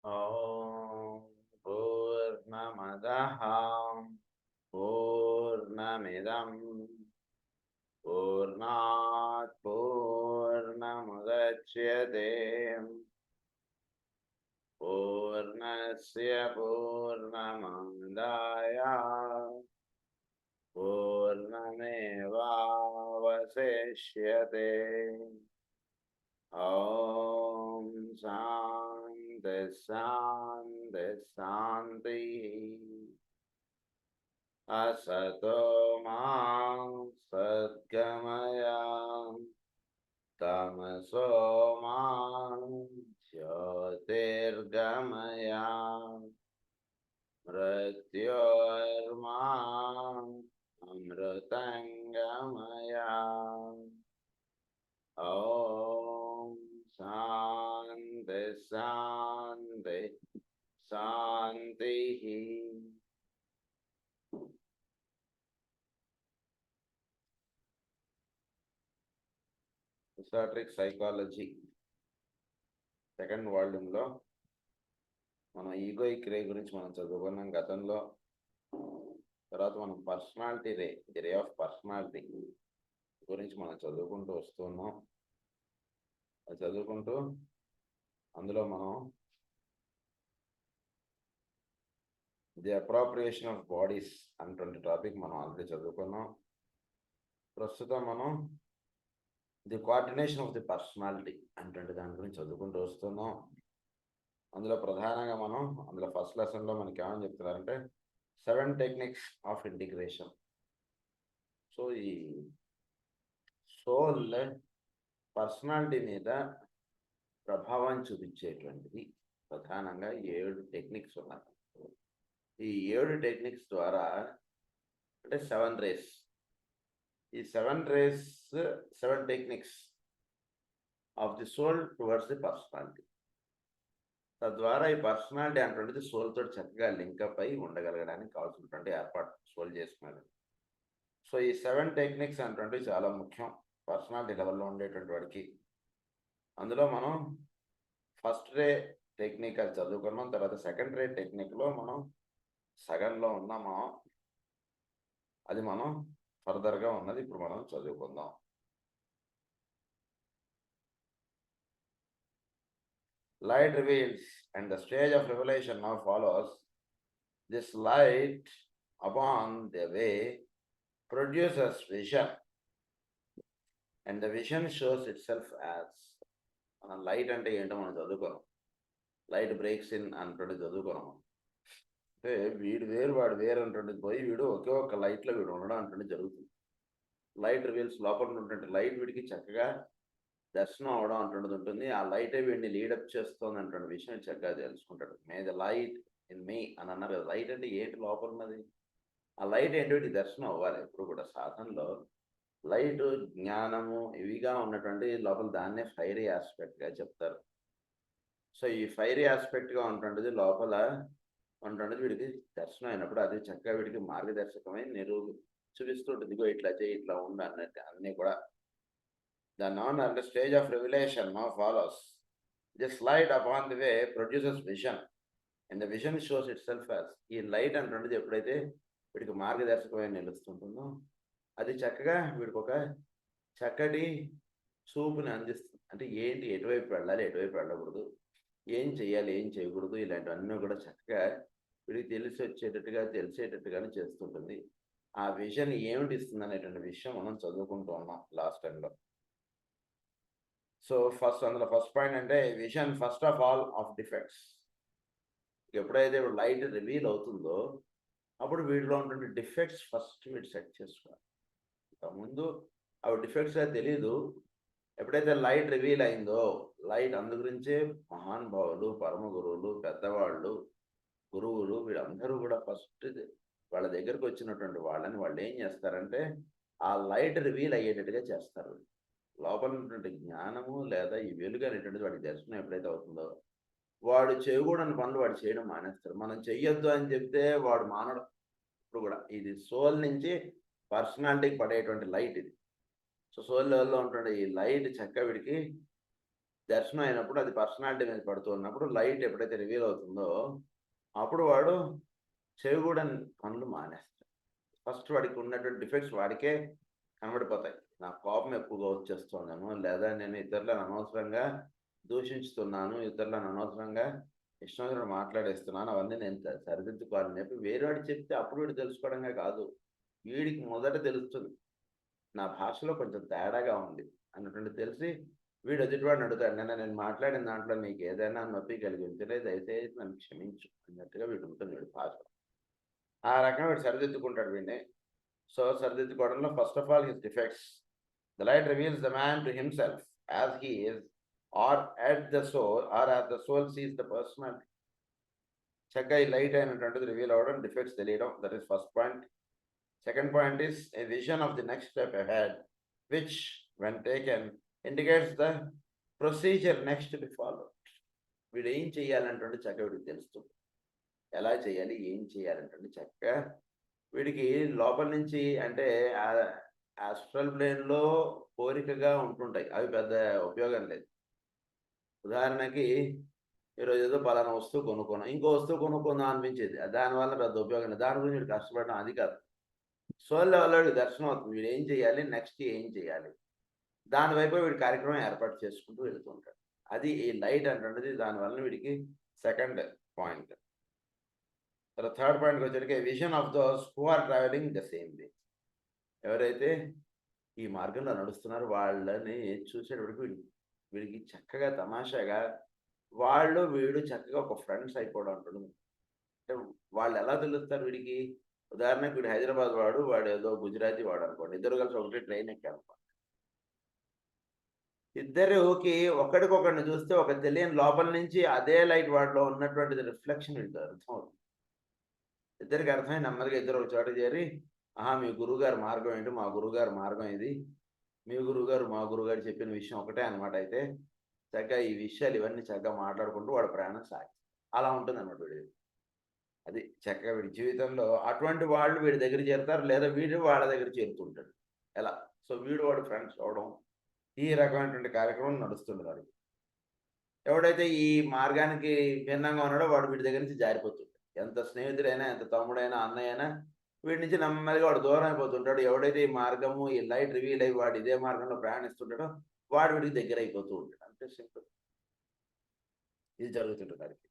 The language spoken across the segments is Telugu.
ॐ पूर्णमदः पूर्णमिदं पूर्णात् पूर्णमुदच्यते पूर्णस्य पूर्णमादाय पूर्णमेवावशिष्यते। ॐ शान्ति शान्ति शान्तिः। असतो मा सद्गमय तमसो मा ज्योतिर्गमय मृत्योर्मा अमृतङ्गमय। ॐ शान्ति शान्ति शान्तिः। ఎసోటరిక్ సైకాలజీ సెకండ్ వాల్యూమ్లో మనం ఈగోయిక్ రే గురించి మనం చదువుకున్నాం గతంలో. తర్వాత మనం personality ray, the ray of personality గురించి మనం చదువుకుంటూ వస్తున్నాం. అది చదువుకుంటూ అందులో మనం ది అప్రాప్రియేషన్ ఆఫ్ బాడీస్ అన్నటువంటి టాపిక్ మనం ఆల్రెడీ చదువుకున్నాం. ప్రస్తుతం మనం the coordination of the personality అంటే దాని గురించి చదువుకుంటూ వస్తున్నాం. అందులో ప్రధానంగా మనం అందులో ఫస్ట్ లెసన్లో మనకి ఏమని చెప్తున్నారంటే 7 టెక్నిక్స్ ఆఫ్ ఇంటిగ్రేషన్. సో ఈ సోల్ పర్సనాలిటీ మీద ప్రభావం చూపించేటువంటిది ప్రధానంగా 7 టెక్నిక్స్ ఉన్నాయి. ఈ 7 టెక్నిక్స్ ద్వారా అంటే 7 రేస్, ఈ 7 rays 7 techniques of the soul towards the personality. తద్వారా ఈ పర్సనాలిటీ అటువంటిది సోల్ తోటి చక్కగా లింకప్ అయి ఉండగలగడానికి కావాల్సినటువంటి ఏర్పాటు సోల్ చేసుకున్నారు. సో ఈ 7 టెక్నిక్స్ అటువంటివి చాలా ముఖ్యం పర్సనాలిటీ లెవెల్లో ఉండేటువంటి వాడికి. అందులో మనం ఫస్ట్ రే టెక్నిక్ అది చదువుకున్నాం. తర్వాత సెకండ్ రే టెక్నిక్లో మనం సగంలో ఉన్నాము. అది మనం ఫర్దర్గా ఉన్నది ఇప్పుడు మనం చదువుకుందాం. Light reveals, and the stage of revelation now follows. This light upon the way produces vision, and the vision shows itself as light అంటే ఏంటో మనం చదువుకున్నాం. లైట్ బ్రేక్స్ ఇన్ అంటుండేది చదువుకున్నాం. అంటే వీడు వేరు వాడు వేరు అంటుండేది పోయి వీడు ఒకే ఒక్క లైట్లో వీడు ఉండడం అంటుండేది జరుగుతుంది. లైట్ రివీల్స్ లోపల ఉన్నటువంటి లైట్ వీడికి చక్కగా దర్శనం అవడం అంటుండేది ఉంటుంది. ఆ లైటే వీడిని లీడప్ చేస్తుంది అంటున్న విషయం చక్కగా తెలుసుకుంటాడు. May the light in me అని అన్నారు కదా. లైట్ అంటే ఏంటి లోపల ఉన్నది? ఆ లైట్ ఏంటి వీడికి దర్శనం అవ్వాలి. ఎప్పుడు కూడా సాధనలో లైట్ జ్ఞానము ఇవిగా ఉన్నటువంటి లోపల దాన్నే ఫైరీ ఆస్పెక్ట్గా చెప్తారు. సో ఈ ఫైరీ ఆస్పెక్ట్గా ఉంటుండేది లోపల ఉంటుండేది వీడికి దర్శనం అయినప్పుడు అది చక్కగా వీడికి మార్గదర్శకమై చూపిస్తుంటుంది. ఇదిగో ఇట్లా చేయి, ఇట్లా ఉండు అన్నట్టు అన్నీ కూడా. The known and the stage of revelation now follows. This light upon the way produces vision, and the vision shows itself as. ఈ లైట్ అంటున్నది ఎప్పుడైతే వీడికి మార్గదర్శకమై నిలుస్తుంటుందో అది చక్కగా వీడికి ఒక చక్కటి చూపుని అందిస్తుంది. అంటే ఏంటి, ఎటువైపు వెళ్ళాలి, ఎటువైపు వెళ్ళకూడదు, ఏం చేయాలి, ఏం చేయకూడదు, ఇలాంటివన్నీ కూడా చక్కగా వీడికి తెలిసేటట్టుగానే చేస్తుంటుంది. ఆ విజన్ ఏమిటి ఇస్తుంది అనేటువంటి విషయం మనం చదువుకుంటూ ఉన్నాం లాస్ట్ టైంలో. సో అందులో ఫస్ట్ పాయింట్ అంటే vision first of all of defects. ఎప్పుడైతే లైట్ రివీల్ అవుతుందో అప్పుడు వీడిలో ఉండే డిఫెక్ట్స్ ఫస్ట్ వీడు సెట్ చేసుకోవాలి. ముందు అవి డిఫెక్ట్స్గా తెలియదు. ఎప్పుడైతే లైట్ రివీల్ అయిందో లైట్ అందు గురించే మహానుభావులు, పరమ గురువులు, పెద్దవాళ్ళు, గురువులు వీళ్ళందరూ కూడా ఫస్ట్ వాళ్ళ దగ్గరకు వచ్చినటువంటి వాళ్ళని వాళ్ళు ఏం చేస్తారంటే ఆ లైట్ రివీల్ అయ్యేటట్టుగా చేస్తారు. లోపల ఉన్నటువంటి జ్ఞానము లేదా ఈ వెలుగు అనేటువంటిది వాడికి దర్శనం ఎప్పుడైతే అవుతుందో వాడు చేయకూడని పనులు వాడు చేయడం మానేస్తాడు. మనం చెయ్యొద్దు అని చెప్తే వాడు మానడం. ఇప్పుడు కూడా ఇది సోల్ నుంచి పర్సనాలిటీకి పడేటువంటి లైట్ ఇది. సో సోల్ లెవెల్లో ఉంటుండే ఈ లైట్ చక్కగా వీడికి దర్శనం అయినప్పుడు అది పర్సనాలిటీ మీద పడుతూ ఉన్నప్పుడు లైట్ ఎప్పుడైతే రివీల్ అవుతుందో అప్పుడు వాడు చేయకూడని పనులు మానేస్తాడు. ఫస్ట్ వాడికి ఉన్నటువంటి డిఫెక్ట్స్ వాడికే కనబడిపోతాయి. నా కోపం ఎక్కువగా వచ్చేస్తుందేమో, లేదా నేను ఇతరులను అనవసరంగా దూషించుతున్నాను, ఇతరులను అనవసరంగా ఇష్టం మాట్లాడేస్తున్నాను, అవన్నీ నేను సరిదిద్దుకోవాలని చెప్పి వేరేవాడు చెప్తే అప్పుడు వీడు తెలుసుకోవడంగా కాదు, వీడికి మొదట తెలుస్తుంది నా భాషలో కొంచెం తేడాగా ఉంది అన్నటువంటి తెలిసి వీడు ఎదుటివాడిని అడుగుతాడు, నేను మాట్లాడిన దాంట్లో నీకు ఏదైనా నొప్పి కలిగించలే, దయచేసి నన్ను క్షమించు అన్నట్టుగా వీడు ఉంటుంది వీడి భాష. ఆ రకంగా వీడు సరిదిద్దుకుంటాడు వీడిని. సో సరిదిద్దుకోవడంలో first of all his defects. The light reveals the man to himself as he is or at the soul or as the soul sees the personality. చక్కగా ఈ లైట్ అయినటువంటిది రివీల్ అవ్వడం, డిఫెక్ట్స్ తెలియడం, that is first point. Second point is a vision of the next step ahead, which, when taken, indicates the procedure next to be followed. వీడు ఏం చేయాలంటే చక్కగా వీడికి తెలుస్తుంది, ఎలా చేయాలి, ఏం చేయాలంటే చక్కగా వీడికి లోపల నుంచి అంటే ఆస్ట్రల్ ప్లేన్లో కోరికగా ఉంటుంటాయి, అవి పెద్ద ఉపయోగం లేదు. ఉదాహరణకి ఈరోజు ఏదో పలానా వస్తువు కొనుక్కున్నాం, ఇంకో వస్తువు కొనుక్కుందాం అనిపించేది, దానివల్ల పెద్ద ఉపయోగం లేదు, దాని గురించి వీడు కష్టపడడం అది కాదు. సోల్ లెవెల్లో దర్శనం అవుతుంది, వీడు ఏం చేయాలి, నెక్స్ట్ ఏం చేయాలి, దానివైపు వీడి కార్యక్రమం ఏర్పాటు చేసుకుంటూ వెళుతూ ఉంటాడు. అది ఈ లైట్ అంటున్నది, దానివల్ల వీడికి సెకండ్ పాయింట్. తర్వాత థర్డ్ పాయింట్కి వచ్చేటికి vision of those who are travelling the same way. ఎవరైతే ఈ మార్గంలో నడుస్తున్నారో వాళ్ళని చూసేటప్పటికి వీడికి చక్కగా తమాషాగా వీడు చక్కగా ఒక ఫ్రెండ్స్ అయిపోవడం ఉంటుంది. అంటే వాళ్ళు ఎలా తెలుస్తారు వీడికి, ఉదాహరణకు వీడు హైదరాబాద్ వాడు ఏదో గుజరాతీ వాడు అనుకోండి, ఇద్దరు కలిసి ఒకటి ట్రైన్ ఎక్కారనుకోండి, ఇద్దరుకి ఒకరికొకరిని చూస్తే ఒక తెలియని లోపల నుంచి అదే లైట్ వాడిలో ఉన్నటువంటిది రిఫ్లెక్షన్ వీడికి అర్థం అవుతుంది. ఇద్దరికి అర్థమై నెమ్మదిగా ఇద్దరు ఒక చోట చేరి, మీ గురువుగారి మార్గం ఏంటి, మా గురువుగారి మార్గం ఇది, మీ గురువుగారు మా గురువుగారు చెప్పిన విషయం ఒకటే అనమాట, అయితే చక్కగా ఈ విషయాలు ఇవన్నీ చక్కగా మాట్లాడుకుంటూ వాడు ప్రయాణం సాగి అలా ఉంటుంది అన్నమాట వీడి. అది చక్కగా వీడి జీవితంలో అటువంటి వాళ్ళు వీడి దగ్గర చేరుతారు, లేదా వీడు వాళ్ళ దగ్గర చేరుతుంటాడు. ఎలా సో వీడు వాడు ఫ్రెండ్స్ అవడం, ఈ రకమైనటువంటి కార్యక్రమం నడుస్తుంది వాడికి. ఎవడైతే ఈ మార్గానికి భిన్నంగా ఉన్నాడో వాడు వీడి దగ్గర నుంచి జారిపోతుంటాడు. ఎంత స్నేహితుడైనా, ఎంత తమ్ముడైనా, అన్నయ్య అయినా వీడి నుంచి నెమ్మదిగా వాడు దూరం అయిపోతుంటాడు. ఎవడైతే ఈ మార్గము, ఈ లైట్ రివీల్ అయ్యి వాడు ఇదే మార్గంలో ప్రయాణిస్తుంటాడో వాడు వీడికి దగ్గర అయిపోతూ ఉంటాడు. అంతే సింపుల్. ఇది జరుగుతుంటుంది వాడికి.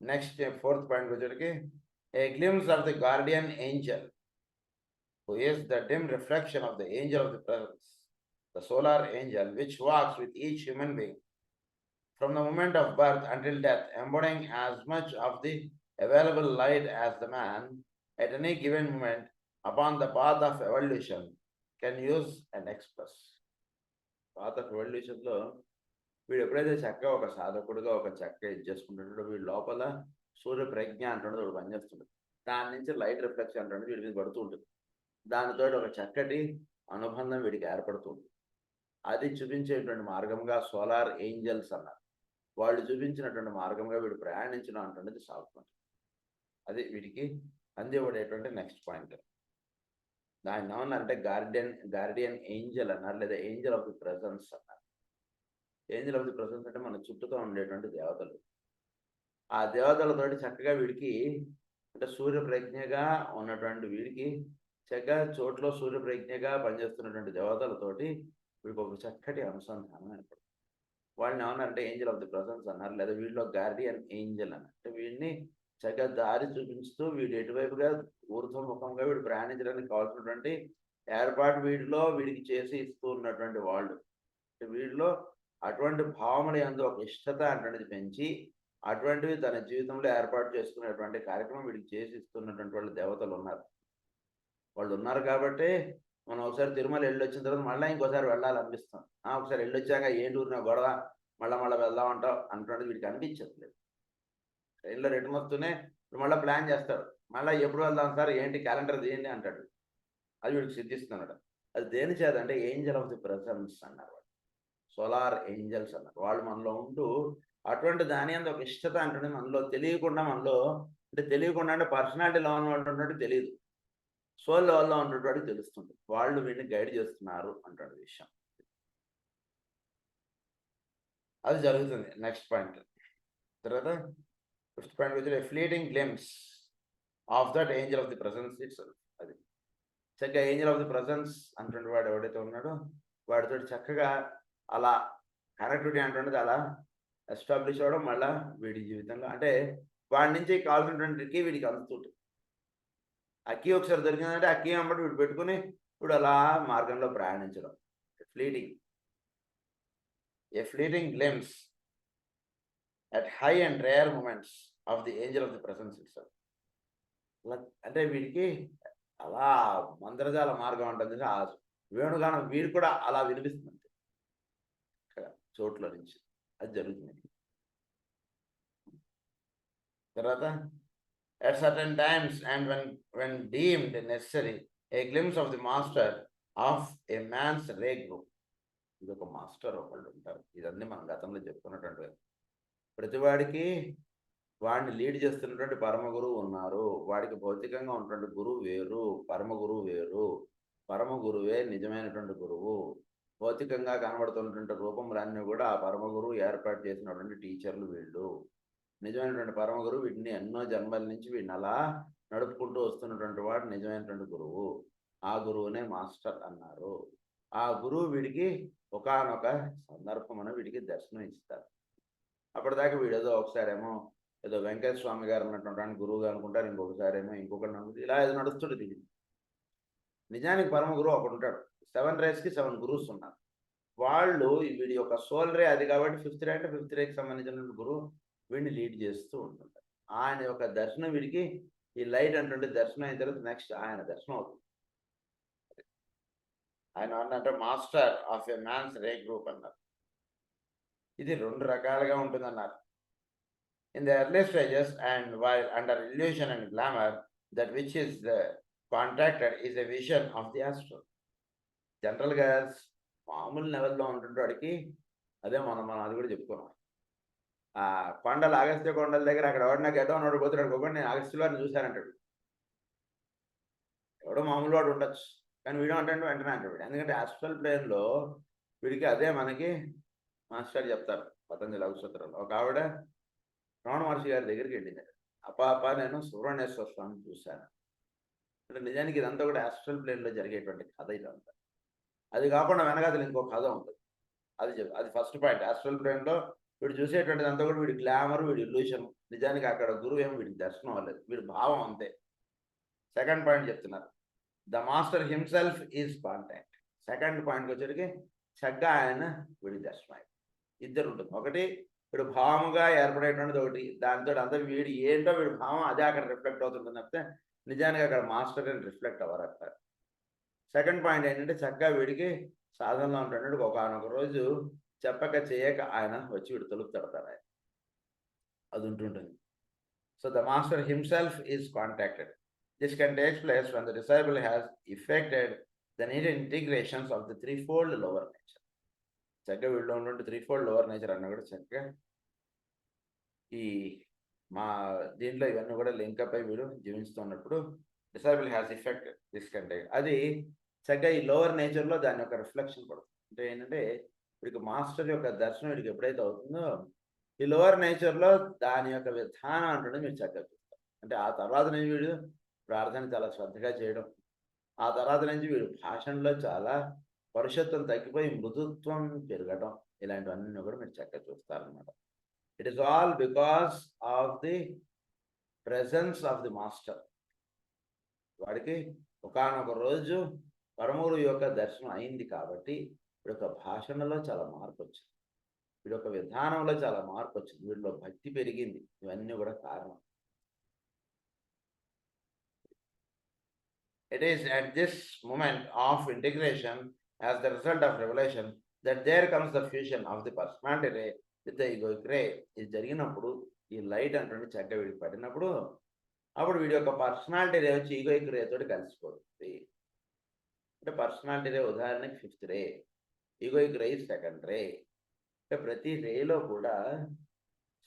నెక్స్ట్ ఫోర్త్ పాయింట్ వచ్చేటికి a glimpse of the guardian angel, who is the dim reflection of the angel of the presence, the solar angel, which walks with each human being from the moment of birth until death, embodying as much of the available light as the man at any given moment upon the path of evolution can use and express. Path of evolution లో వీడు ఎప్పుడైతే చక్కగా ఒక సాధకుడుగా ఒక చక్కగా ఇది చేసుకుంటుంటాడో వీడి లోపల సూర్య ప్రజ్ఞ అంటున్నది ఒకటి పనిచేస్తుంది. దాని నుంచి లైట్ రిఫ్లెక్షన్ అంటున్నది వీడి మీద పడుతూ ఉంటుంది. దానితో ఒక చక్కటి అనుబంధం వీడికి ఏర్పడుతుంది. అది చూపించేటువంటి మార్గంగా సోలార్ ఏంజల్స్ అన్నారు. వాళ్ళు చూపించినటువంటి మార్గంగా వీడు ప్రయాణించడం అంటున్నది సాగుతుంది. అది వీడికి అందివ్వబడేటువంటి నెక్స్ట్ పాయింట్. దాన్ని ఏమన్నారంటే గార్డియన్ ఏంజల్ అన్నారు, లేదా ఏంజల్ ఆఫ్ ది ప్రెజెన్స్ అన్నారు. ఏంజల్ ఆఫ్ ది ప్రెజెన్స్ అంటే మన చుట్టూతో ఉండేటువంటి దేవతలు. ఆ దేవతలతోటి చక్కగా వీడికి అంటే సూర్యప్రజ్ఞగా ఉన్నటువంటి వీడికి చక్కగా చోట్లో సూర్యప్రజ్ఞగా పనిచేస్తున్నటువంటి దేవతలతోటి వీడికి ఒక చక్కటి అనుసంధానం ఏర్పడుతుంది. వాళ్ళని ఏమన్నారంటే ఏంజల్ ఆఫ్ ది ప్రెజెన్స్ అన్నారు, లేదా వీడిలో గార్డియన్ ఏంజల్ అన్నారు. అంటే వీడిని చక్కగా దారి చూపించుతూ వీడు ఎటువైపుగా ఊర్ధ్వముఖంగా వీడు ప్రయాణించడానికి కావాల్సినటువంటి ఏర్పాటు వీడికి చేసి ఇస్తూ ఉన్నటువంటి వాళ్ళు. వీడిలో అటువంటి భావముల యందు ఒక ఇష్టత అటువంటిది పెంచి అటువంటివి తన జీవితంలో ఏర్పాటు చేసుకునేటువంటి కార్యక్రమం వీడికి చేసి ఇస్తున్నటువంటి వాళ్ళు దేవతలు ఉన్నారు. వాళ్ళు ఉన్నారు కాబట్టి మనం ఒకసారి తిరుమల వెళ్ళొచ్చిన తర్వాత మళ్ళీ ఇంకోసారి వెళ్ళాలనిపిస్తాం. ఒకసారి వెళ్ళొచ్చాక ఏంటి ఊరిన గొడవ, మళ్ళీ వెళ్దామంటావు అన్నటువంటిది వీడికి అనిపించట్లేదు. ట్రైన్లో రిటర్న్ వస్తూనే మళ్ళీ ప్లాన్ చేస్తాడు, మళ్ళీ ఎప్పుడు వెళ్దాం సార్, ఏంటి క్యాలెండర్ తీయండి అంటాడు. అది వీడికి సిద్ధిస్తున్నాడు. అది దేని చేత అంటే ఏంజల్ ఆఫ్ ది ప్రెజెన్స్ అన్నారు, సోలార్ ఏంజల్స్ అన్నారు. వాళ్ళు మనలో ఉంటూ అటువంటి దాని అందు ఒక ఇష్టత అంటే మనలో తెలియకుండా అంటే పర్సనాలిటీలో ఉన్నటువంటి తెలియదు, సోల్ లెవెల్లో ఉన్నటువంటి తెలుస్తుంది. వాళ్ళు వీడిని గైడ్ చేస్తున్నారు అంటాడు విషయం. అది జరుగుతుంది నెక్స్ట్ పాయింట్. తర్వాత 5th పాయింట్ వచ్చి fleeting glimpse of that Angel of the presence it's. అది చక్కగా ఏంజల్ ఆఫ్ ది ప్రెసెన్స్ అంటుండే వాడు ఎవడైతే ఉన్నాడో వాడితో చక్కగా అలా కనెక్టివిటీ అంటుండేది అలా ఎస్టాబ్లిష్ అవ్వడం, మళ్ళీ వీడి జీవితంలో అంటే వాడి నుంచి కావాల్సినటువంటి కీ వీడికి అందుతుంటుంది. ఆ కీ ఒకసారి దొరికిందంటే ఆ కీ అమ్మటి వీడు పెట్టుకుని ఇప్పుడు అలా మార్గంలో ప్రయాణించడం. Fleeting, a fleeting glimpse at high and rare moments of the angel of the presence itself. అంటే వీడికి అలా మంత్రజాల మార్గం ఉంటుంది, ఆ వేణుగానం వీడు కూడా అలా వినిపిస్తుంది చోట్ల నుంచి. అది జరుగుతుంది. తర్వాత at certain times and when deemed necessary, a glimpse of the master of a man's ray group. ఇది ఒక మాస్టర్ ఒకళ్ళు ఉంటారు. ఇదన్నీ మనం గతంలో చెప్పుకున్నటువంటి ప్రతివాడికి వాడిని లీడ్ చేస్తున్నటువంటి పరమ గురువు ఉన్నారు. వాడికి భౌతికంగా ఉన్నటువంటి గురువు వేరు, పరమ గురువు వేరు. పరమ గురువే నిజమైనటువంటి గురువు. భౌతికంగా కనబడుతున్నటువంటి రూపములన్నీ కూడా ఆ పరమ గురువు ఏర్పాటు చేసినటువంటి టీచర్లు వీళ్ళు. నిజమైనటువంటి పరమ గురువు వీటిని ఎన్నో జన్మల నుంచి వీడిని అలా నడుపుకుంటూ వస్తున్నటువంటి వాడు నిజమైనటువంటి గురువు. ఆ గురువునే మాస్టర్ అన్నారు. ఆ గురువు వీడికి ఒకానొక సందర్భమున వీడికి దర్శనం ఇస్తారు. అప్పటిదాకా వీడు ఏదో ఒకసారేమో ఏదో వెంకటేశ్వర స్వామి గారు ఉన్నటువంటి గురువుగా అనుకుంటారు, ఇంకొకసారేమో ఇంకొకటి అనుకుంటారు, ఇలా ఏదో నడుస్తుంటుంది. నిజానికి పరమ గురువు ఒకడు ఉంటాడు. 7 రేస్కి 7 గురువుస్ ఉన్నారు. వాళ్ళు వీడి యొక్క సోల్ రే అది కాబట్టి 5th రే అంటే 5th రేకి సంబంధించిన గురువు వీడిని లీడ్ చేస్తూ ఉంటుంటారు. ఆయన యొక్క దర్శనం వీడికి ఈ లైట్ అంటే దర్శనం అయిన తర్వాత నెక్స్ట్ ఆయన దర్శనం అవుతుంది. ఆయన అంటే master of a man's ray group అన్నారు. ఇది 2 రకాలుగా ఉంటుందన్నారు. In the early stages and while under illusion and glamour, that which is the contacted is a vision of the astro. జనరల్గా మామూలు లెవెల్లో ఉంటుంటే వాడికి అదే మనం అది కూడా చెప్పుకున్నాం. ఆ కొండలు అగస్త్య కొండల దగ్గర అక్కడ ఎవడన్నా గడ్డ ఉన్నాడు పోతున్నాడు కాబట్టి నేను అగస్త్యులు వాడిని చూశానంటాడు. ఎవడో మామూలు వాడు ఉండొచ్చు, కానీ వీడు అంటే వెంటనే అంటాడు. ఎందుకంటే ఆస్ట్రల్ ప్లేన్లో వీడికి అదే మనకి మాస్టర్ చెప్తారు పతంజలి ఔషధంలో. ఒక ఆవిడ రమణ మహర్షి గారి దగ్గరికి వెళ్ళింది. అప్ప నేను సుబ్రహ్మణ్యేశ్వర స్వామిని చూశాను అంటే నిజానికి ఇదంతా కూడా ఆస్ట్రల్ ప్లేన్లో జరిగేటువంటి కథ ఇదంతా. అది కాకుండా వెనకాతలు ఇంకో కథ ఉంటుంది. అది ఫస్ట్ పాయింట్. ఆస్ట్రల్ ప్లేన్లో వీడు చూసేటువంటిది అంతా కూడా వీడి గ్లామర్, వీడి ఇల్యూషన్. నిజానికి అక్కడ గురువు ఏమో వీడికి దర్శనం అవ్వలేదు, వీడి భావం అంతే. సెకండ్ పాయింట్ చెప్తున్నారు, the master himself is contact. Second పాయింట్కి వచ్చేటికి చక్కగా ఆయన వీడి దర్శనం అయ్యి ఇద్దరు ఉంటుంది. ఒకటి వీడు భావముగా ఏర్పడేటువంటిది, ఒకటి దాంతో అంతా వీడి ఏంటో వీడి భావం అదే అక్కడ రిఫ్లెక్ట్ అవుతుంది తప్పితే నిజానికి అక్కడ మాస్టర్ అని రిఫ్లెక్ట్ అవ్వరు అక్కడ. సెకండ్ పాయింట్ ఏంటంటే చక్కగా వీడికి సాధనలో ఉంటున్నాడు. ఒకనొక రోజు చెప్పక చేయక ఆయన వచ్చి వీడు తలుపు తడతారు. ఆయన అది ఉంటుంటుంది. So the master himself is contacted. This can take place when the disciple has effected the needed integrations of the threefold lower nature. చక్కగా వీళ్ళు ఉన్నటువంటి 3-fold లోవర్ నేచర్ అన్న కూడా చక్కగా ఈ మా దీంట్లో ఇవన్నీ కూడా లింకప్ అయి వీడు జీవిస్తున్నప్పుడు డిసైబుల్ హ్యాస్ ఎఫెక్ట్ దిస్ కంటే అది చక్కగా ఈ లోవర్ నేచర్లో దాని యొక్క రిఫ్లెక్షన్ పడుతుంది. అంటే ఏంటంటే వీడికి మాస్టర్ యొక్క దర్శనం వీడికి ఎప్పుడైతే అవుతుందో ఈ లోవర్ నేచర్లో దాని యొక్క విధానం అంటుండే మీరు చక్కగా చూస్తారు. అంటే ఆ తర్వాత నుంచి వీడు ప్రార్థన చాలా శ్రద్ధగా చేయడం, ఆ తర్వాత నుంచి వీడు భాషణలో చాలా పరుషత్వం తగ్గిపోయి మృదుత్వం పెరగడం, ఇలాంటివన్నీ కూడా మీరు చక్కగా చూస్తారనమాట. It is all because of the presence of the master. వాడికి ఒకానొక రోజు పరమగురు యొక్క దర్శనం అయింది కాబట్టి వీడి యొక్క భాషణలో చాలా మార్పు వచ్చింది, వీడి యొక్క విధానంలో చాలా మార్పు వచ్చింది, వీడిలో భక్తి పెరిగింది. ఇవన్నీ కూడా కారణం. It is at this moment of integration as the result of revelation that there comes the fusion of the personality ray with the egoic ray. ఇది జరిగినప్పుడు ఈ లైట్ అంటే చక్కగా వీడికి పడినప్పుడు అప్పుడు వీడి యొక్క పర్సనాలిటీ రే వచ్చి ఈగోయిక్ రే తోటి కలిసిపోతుంది. అంటే పర్సనాలిటీ రే ఉదాహరణకి 5th రే, ఈగోయిక్ రే 2nd రే. అంటే ప్రతి రేలో కూడా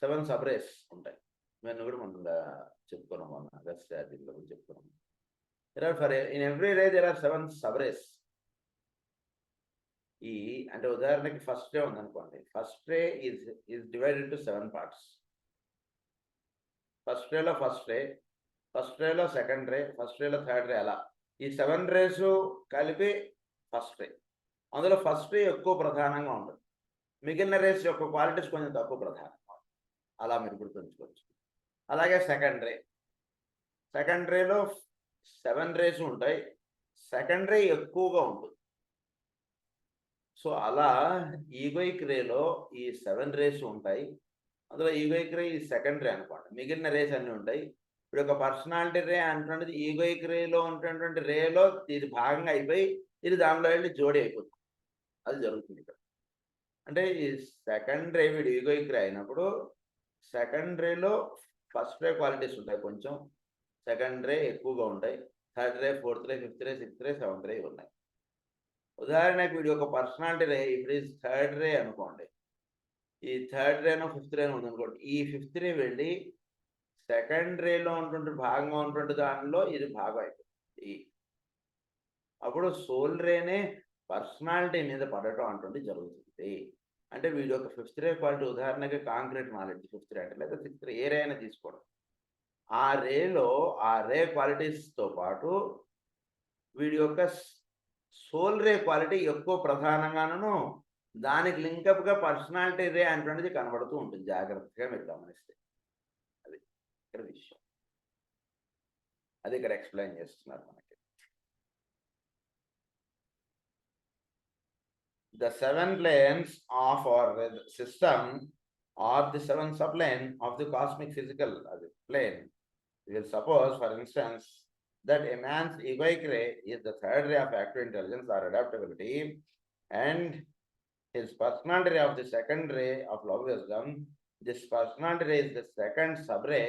7 సబ్ రేస్ ఉంటాయి. ఇవన్నీ కూడా మనం చెప్పుకున్నాం, మన అగస్త్య దీనిలో కూడా చెప్పుకున్నాం. In every ray there are 7 sub-rays. ఈ అంటే ఉదాహరణకి ఫస్ట్ రే ఉందనుకోండి, first ray is divided into 7 parts. First రేలో ఫస్ట్ రే, ఫస్ట్ రేలో సెకండ్ రే, ఫస్ట్ రేలో థర్డ్ రే, అలా ఈ 7 రేస్ కలిపి ఫస్ట్ రే. అందులో ఫస్ట్ రే ఎక్కువ ప్రధానంగా ఉంటుంది, మిగిలిన రేస్ యొక్క క్వాలిటీస్ కొంచెం తక్కువ ప్రధానంగా ఉంటుంది. అలా మీరు గుర్తుంచుకోవచ్చు. అలాగే సెకండ్ రే, సెకండ్ రేలో 7 రేస్ ఉంటాయి, సెకండ్ రే ఎక్కువగా ఉంటుంది. సో అలా ఈగోయిక్ రేలో ఈ 7 రేస్ ఉంటాయి, అందులో ఈగోయిక్ రే ఈ సెకండ్ రే అనుకోండి, మిగిలిన రేస్ అన్నీ ఉంటాయి. ఇప్పుడు ఒక పర్సనాలిటీ రే అంటున్నది ఈగోయిక్ రేలో ఉన్నటువంటి రేలో ఇది భాగంగా అయిపోయి ఇది దానిలో వెళ్ళి జోడి అయిపోతుంది. అది జరుగుతుంది ఇక్కడ. అంటే ఈ సెకండ్ రే వీడు ఈగోయిక్ రే అయినప్పుడు సెకండ్ రేలో ఫస్ట్ రే క్వాలిటీస్ ఉంటాయి కొంచెం, సెకండ్ రే ఎక్కువగా ఉంటాయి, థర్డ్ రే, ఫోర్త్ రే, ఫిఫ్త్ రే, సిక్స్త్ రే, సెవెంత్ రే ఉన్నాయి. ఉదాహరణకు వీడి ఒక పర్సనాలిటీ రే ఇప్పుడు థర్డ్ రే అనుకోండి, ఈ థర్డ్ రేనో ఫిఫ్త్ రేనో ఉందనుకోండి, ఈ ఫిఫ్త్ రే వెళ్ళి సెకండ్ రేలో ఉన్నటువంటి భాగంగా ఉన్నటువంటి దానిలో ఇది భాగం అయిపోతుంది. అప్పుడు సోల్ రేనే పర్సనాలిటీ మీద పడటం అంటుంది జరుగుతుంది. అంటే వీడి యొక్క ఫిఫ్త్ రే క్వాలిటీ ఉదాహరణకి కాంక్రీట్ నాలెడ్జ్ ఫిఫ్త్ రే అంటే, లేదా సిక్స్త్ రే, ఏ రే అయినా తీసుకోవడం, ఆ రేలో ఆ రే క్వాలిటీస్తో పాటు వీడి యొక్క సోల్ రే క్వాలిటీ ఎక్కువ ప్రధానంగాను దానికి లింకప్గా పర్సనాలిటీ రే అంటున్నది కనబడుతూ ఉంటుంది. జాగ్రత్తగా మీరు గమనిస్తే అది ఇక్కడ విషయం, అది ఇక్కడ ఎక్స్ప్లెయిన్ చేస్తున్నారు మనకి. The 7 planes of our system are the 7 subplane of the cosmic physical plane. We will suppose, for instance, that a man's egoic ray is the third ray of active intelligence or adaptability, and his personality ray of the second ray of love wisdom. This personality ray is the second subray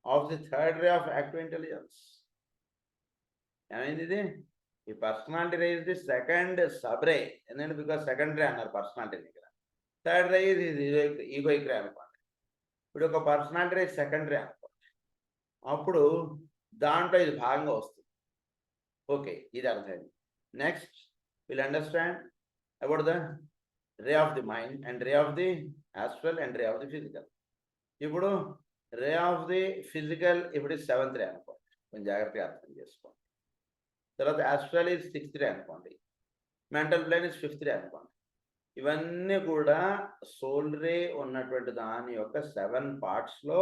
of the third ray of active intelligence. I mean, ఈ personality ray is the second sub ray, ఎందుకంటే బికాస్ సెకండ్ రే అన్నారు పర్సనాలిటీ దగ్గర, థర్డ్ రే ఇది ఈగోయిక్ రే అనుకోండి. ఇప్పుడు ఒక పర్సనాలిటీ రే సెకండ్ రే అనుకోండి, అప్పుడు దాంట్లో ఇది భాగంగా వస్తుంది. ఓకే, ఇది అర్థమైంది. Next will understand about the ray of the mind and ray of the astral and ray of the physical. ఇప్పుడు రే ఆఫ్ ది ఫిజికల్ ఇప్పుడు 7th రే అనుకోండి, కొంచెం జాగ్రత్తగా అర్థం చేసుకోండి. తర్వాత యాస్ట్రల్ ఈజ్ 6th రే అనుకోండి, మెంటల్ ప్లేన్ ఈజ్ 5th రే అనుకోండి. ఇవన్నీ కూడా సోల్ రే ఉన్నటువంటి దాని యొక్క 7 పార్ట్స్లో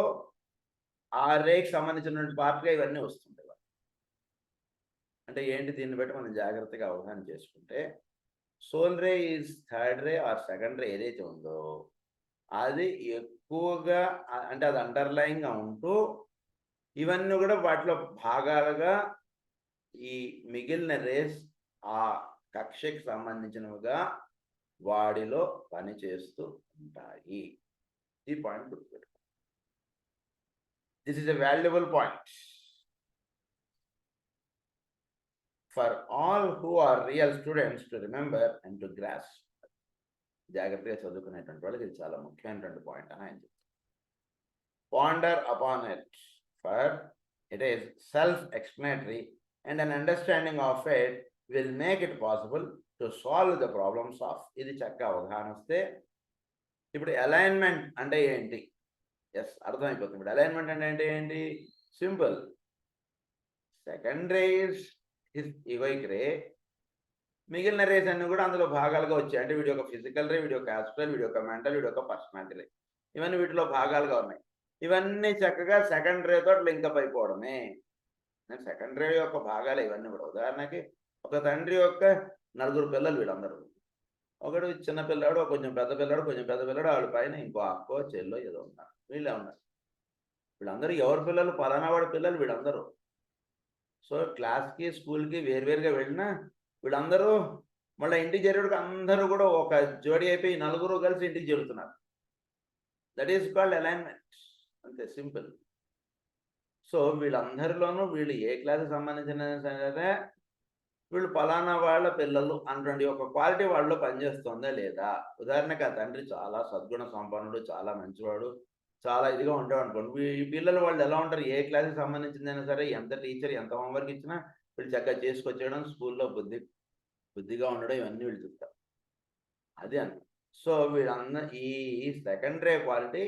ఆ రేకి సంబంధించినటువంటి పార్ట్గా ఇవన్నీ వస్తుంటాయి. అంటే ఏంటి, దీన్ని బట్టి మనం జాగ్రత్తగా అవగాహన చేసుకుంటే soul ray is third ray or second ray ఏదైతే ఉందో అది ఎక్కువగా, అంటే అది అండర్లైన్గా ఉంటూ ఇవన్నీ కూడా వాటిలో భాగాలుగా ఈ మిగిలిన రేస్ ఆ కక్షకి సంబంధించినవిగా వాడిలో పనిచేస్తూ ఉంటాయి. ఈ పాయింట్ గుర్తుపెట్టుకో. This is a valuable point for all who are real students to remember and to grasp. జాగ్రత్తగా చదువుకునేటువంటి వాళ్ళకి ఇది చాలా ముఖ్యమైనటువంటి పాయింట్ అని ఆయన చెప్తారు. Ponder upon it, for it is self explanatory and an understanding of it will make it possible to solve the problems of. ఇది చక్కగా అవగాహన వస్తే ఇప్పుడు అలైన్మెంట్ అంటే ఏంటి, ఎస్ అర్థమైపోతుంది. ఇప్పుడు అలైన్మెంట్ అంటే ఏంటి, simple. Second ray is egoic ray, మిగిలిన రేస్ అన్ని కూడా అందులో భాగాలుగా వచ్చాయి. అంటే వీడి యొక్క ఫిజికల్ రే, వీడి యొక్క యాస్ట్రల్, వీడి యొక్క మెంటల్, వీడి యొక్క పర్సనాలిటీ రే, ఇవన్నీ వీటిలో భాగాలుగా ఉన్నాయి. ఇవన్నీ చక్కగా సెకండ్ రే తోటి లింకప్ అయిపోవడమే. సెకండ్ రే యొక్క భాగాలు ఇవన్నీ కూడా. ఉదాహరణకి ఒక తండ్రి యొక్క 4 పిల్లలు వీళ్ళందరూ, ఒకడు చిన్న పిల్లాడు, కొంచెం పెద్ద పిల్లాడు, కొంచెం పెద్ద పిల్లాడు, ఆవిడ పైన ఇంకో అక్కో చెల్లో ఏదో ఉన్నారు, వీళ్ళే ఉన్నారు. వీళ్ళందరూ ఎవరి పిల్లలు, పలానా వాడి పిల్లలు వీళ్ళందరూ. సో క్లాస్కి స్కూల్కి వేరువేరుగా వెళ్ళినా వీళ్ళందరూ మళ్ళీ ఇంటికి చేరేటికి అందరూ కూడా ఒక జోడి అయిపోయి 4 కలిసి ఇంటికి చేరుతున్నారు. దట్ ఈస్ కాల్డ్ అలైన్మెంట్, అంతే సింపుల్. సో వీళ్ళందరిలోనూ వీళ్ళు ఏ క్లాస్కి సంబంధించిన సరే వీళ్ళు పలానా వాళ్ళ పిల్లలు అన్నటువంటి ఒక క్వాలిటీ వాళ్ళలో పనిచేస్తుందా లేదా. ఉదాహరణకి ఆ తండ్రి చాలా సద్గుణ సంపన్నుడు, చాలా మంచివాడు, చాలా ఇదిగా ఉంటాడు అనుకోండి, ఈ పిల్లలు వాళ్ళు ఎలా ఉంటారు, ఏ క్లాస్కి సంబంధించిందైనా సరే, ఎంత టీచర్ ఎంత హోంవర్క్ ఇచ్చినా వీళ్ళు చక్కగా చేసుకొచ్చేయడం, స్కూల్లో బుద్ధిగా ఉండడం, ఇవన్నీ వీళ్ళు చెప్తారు. అది అన్న. సో ఈ సెకండరీ క్వాలిటీ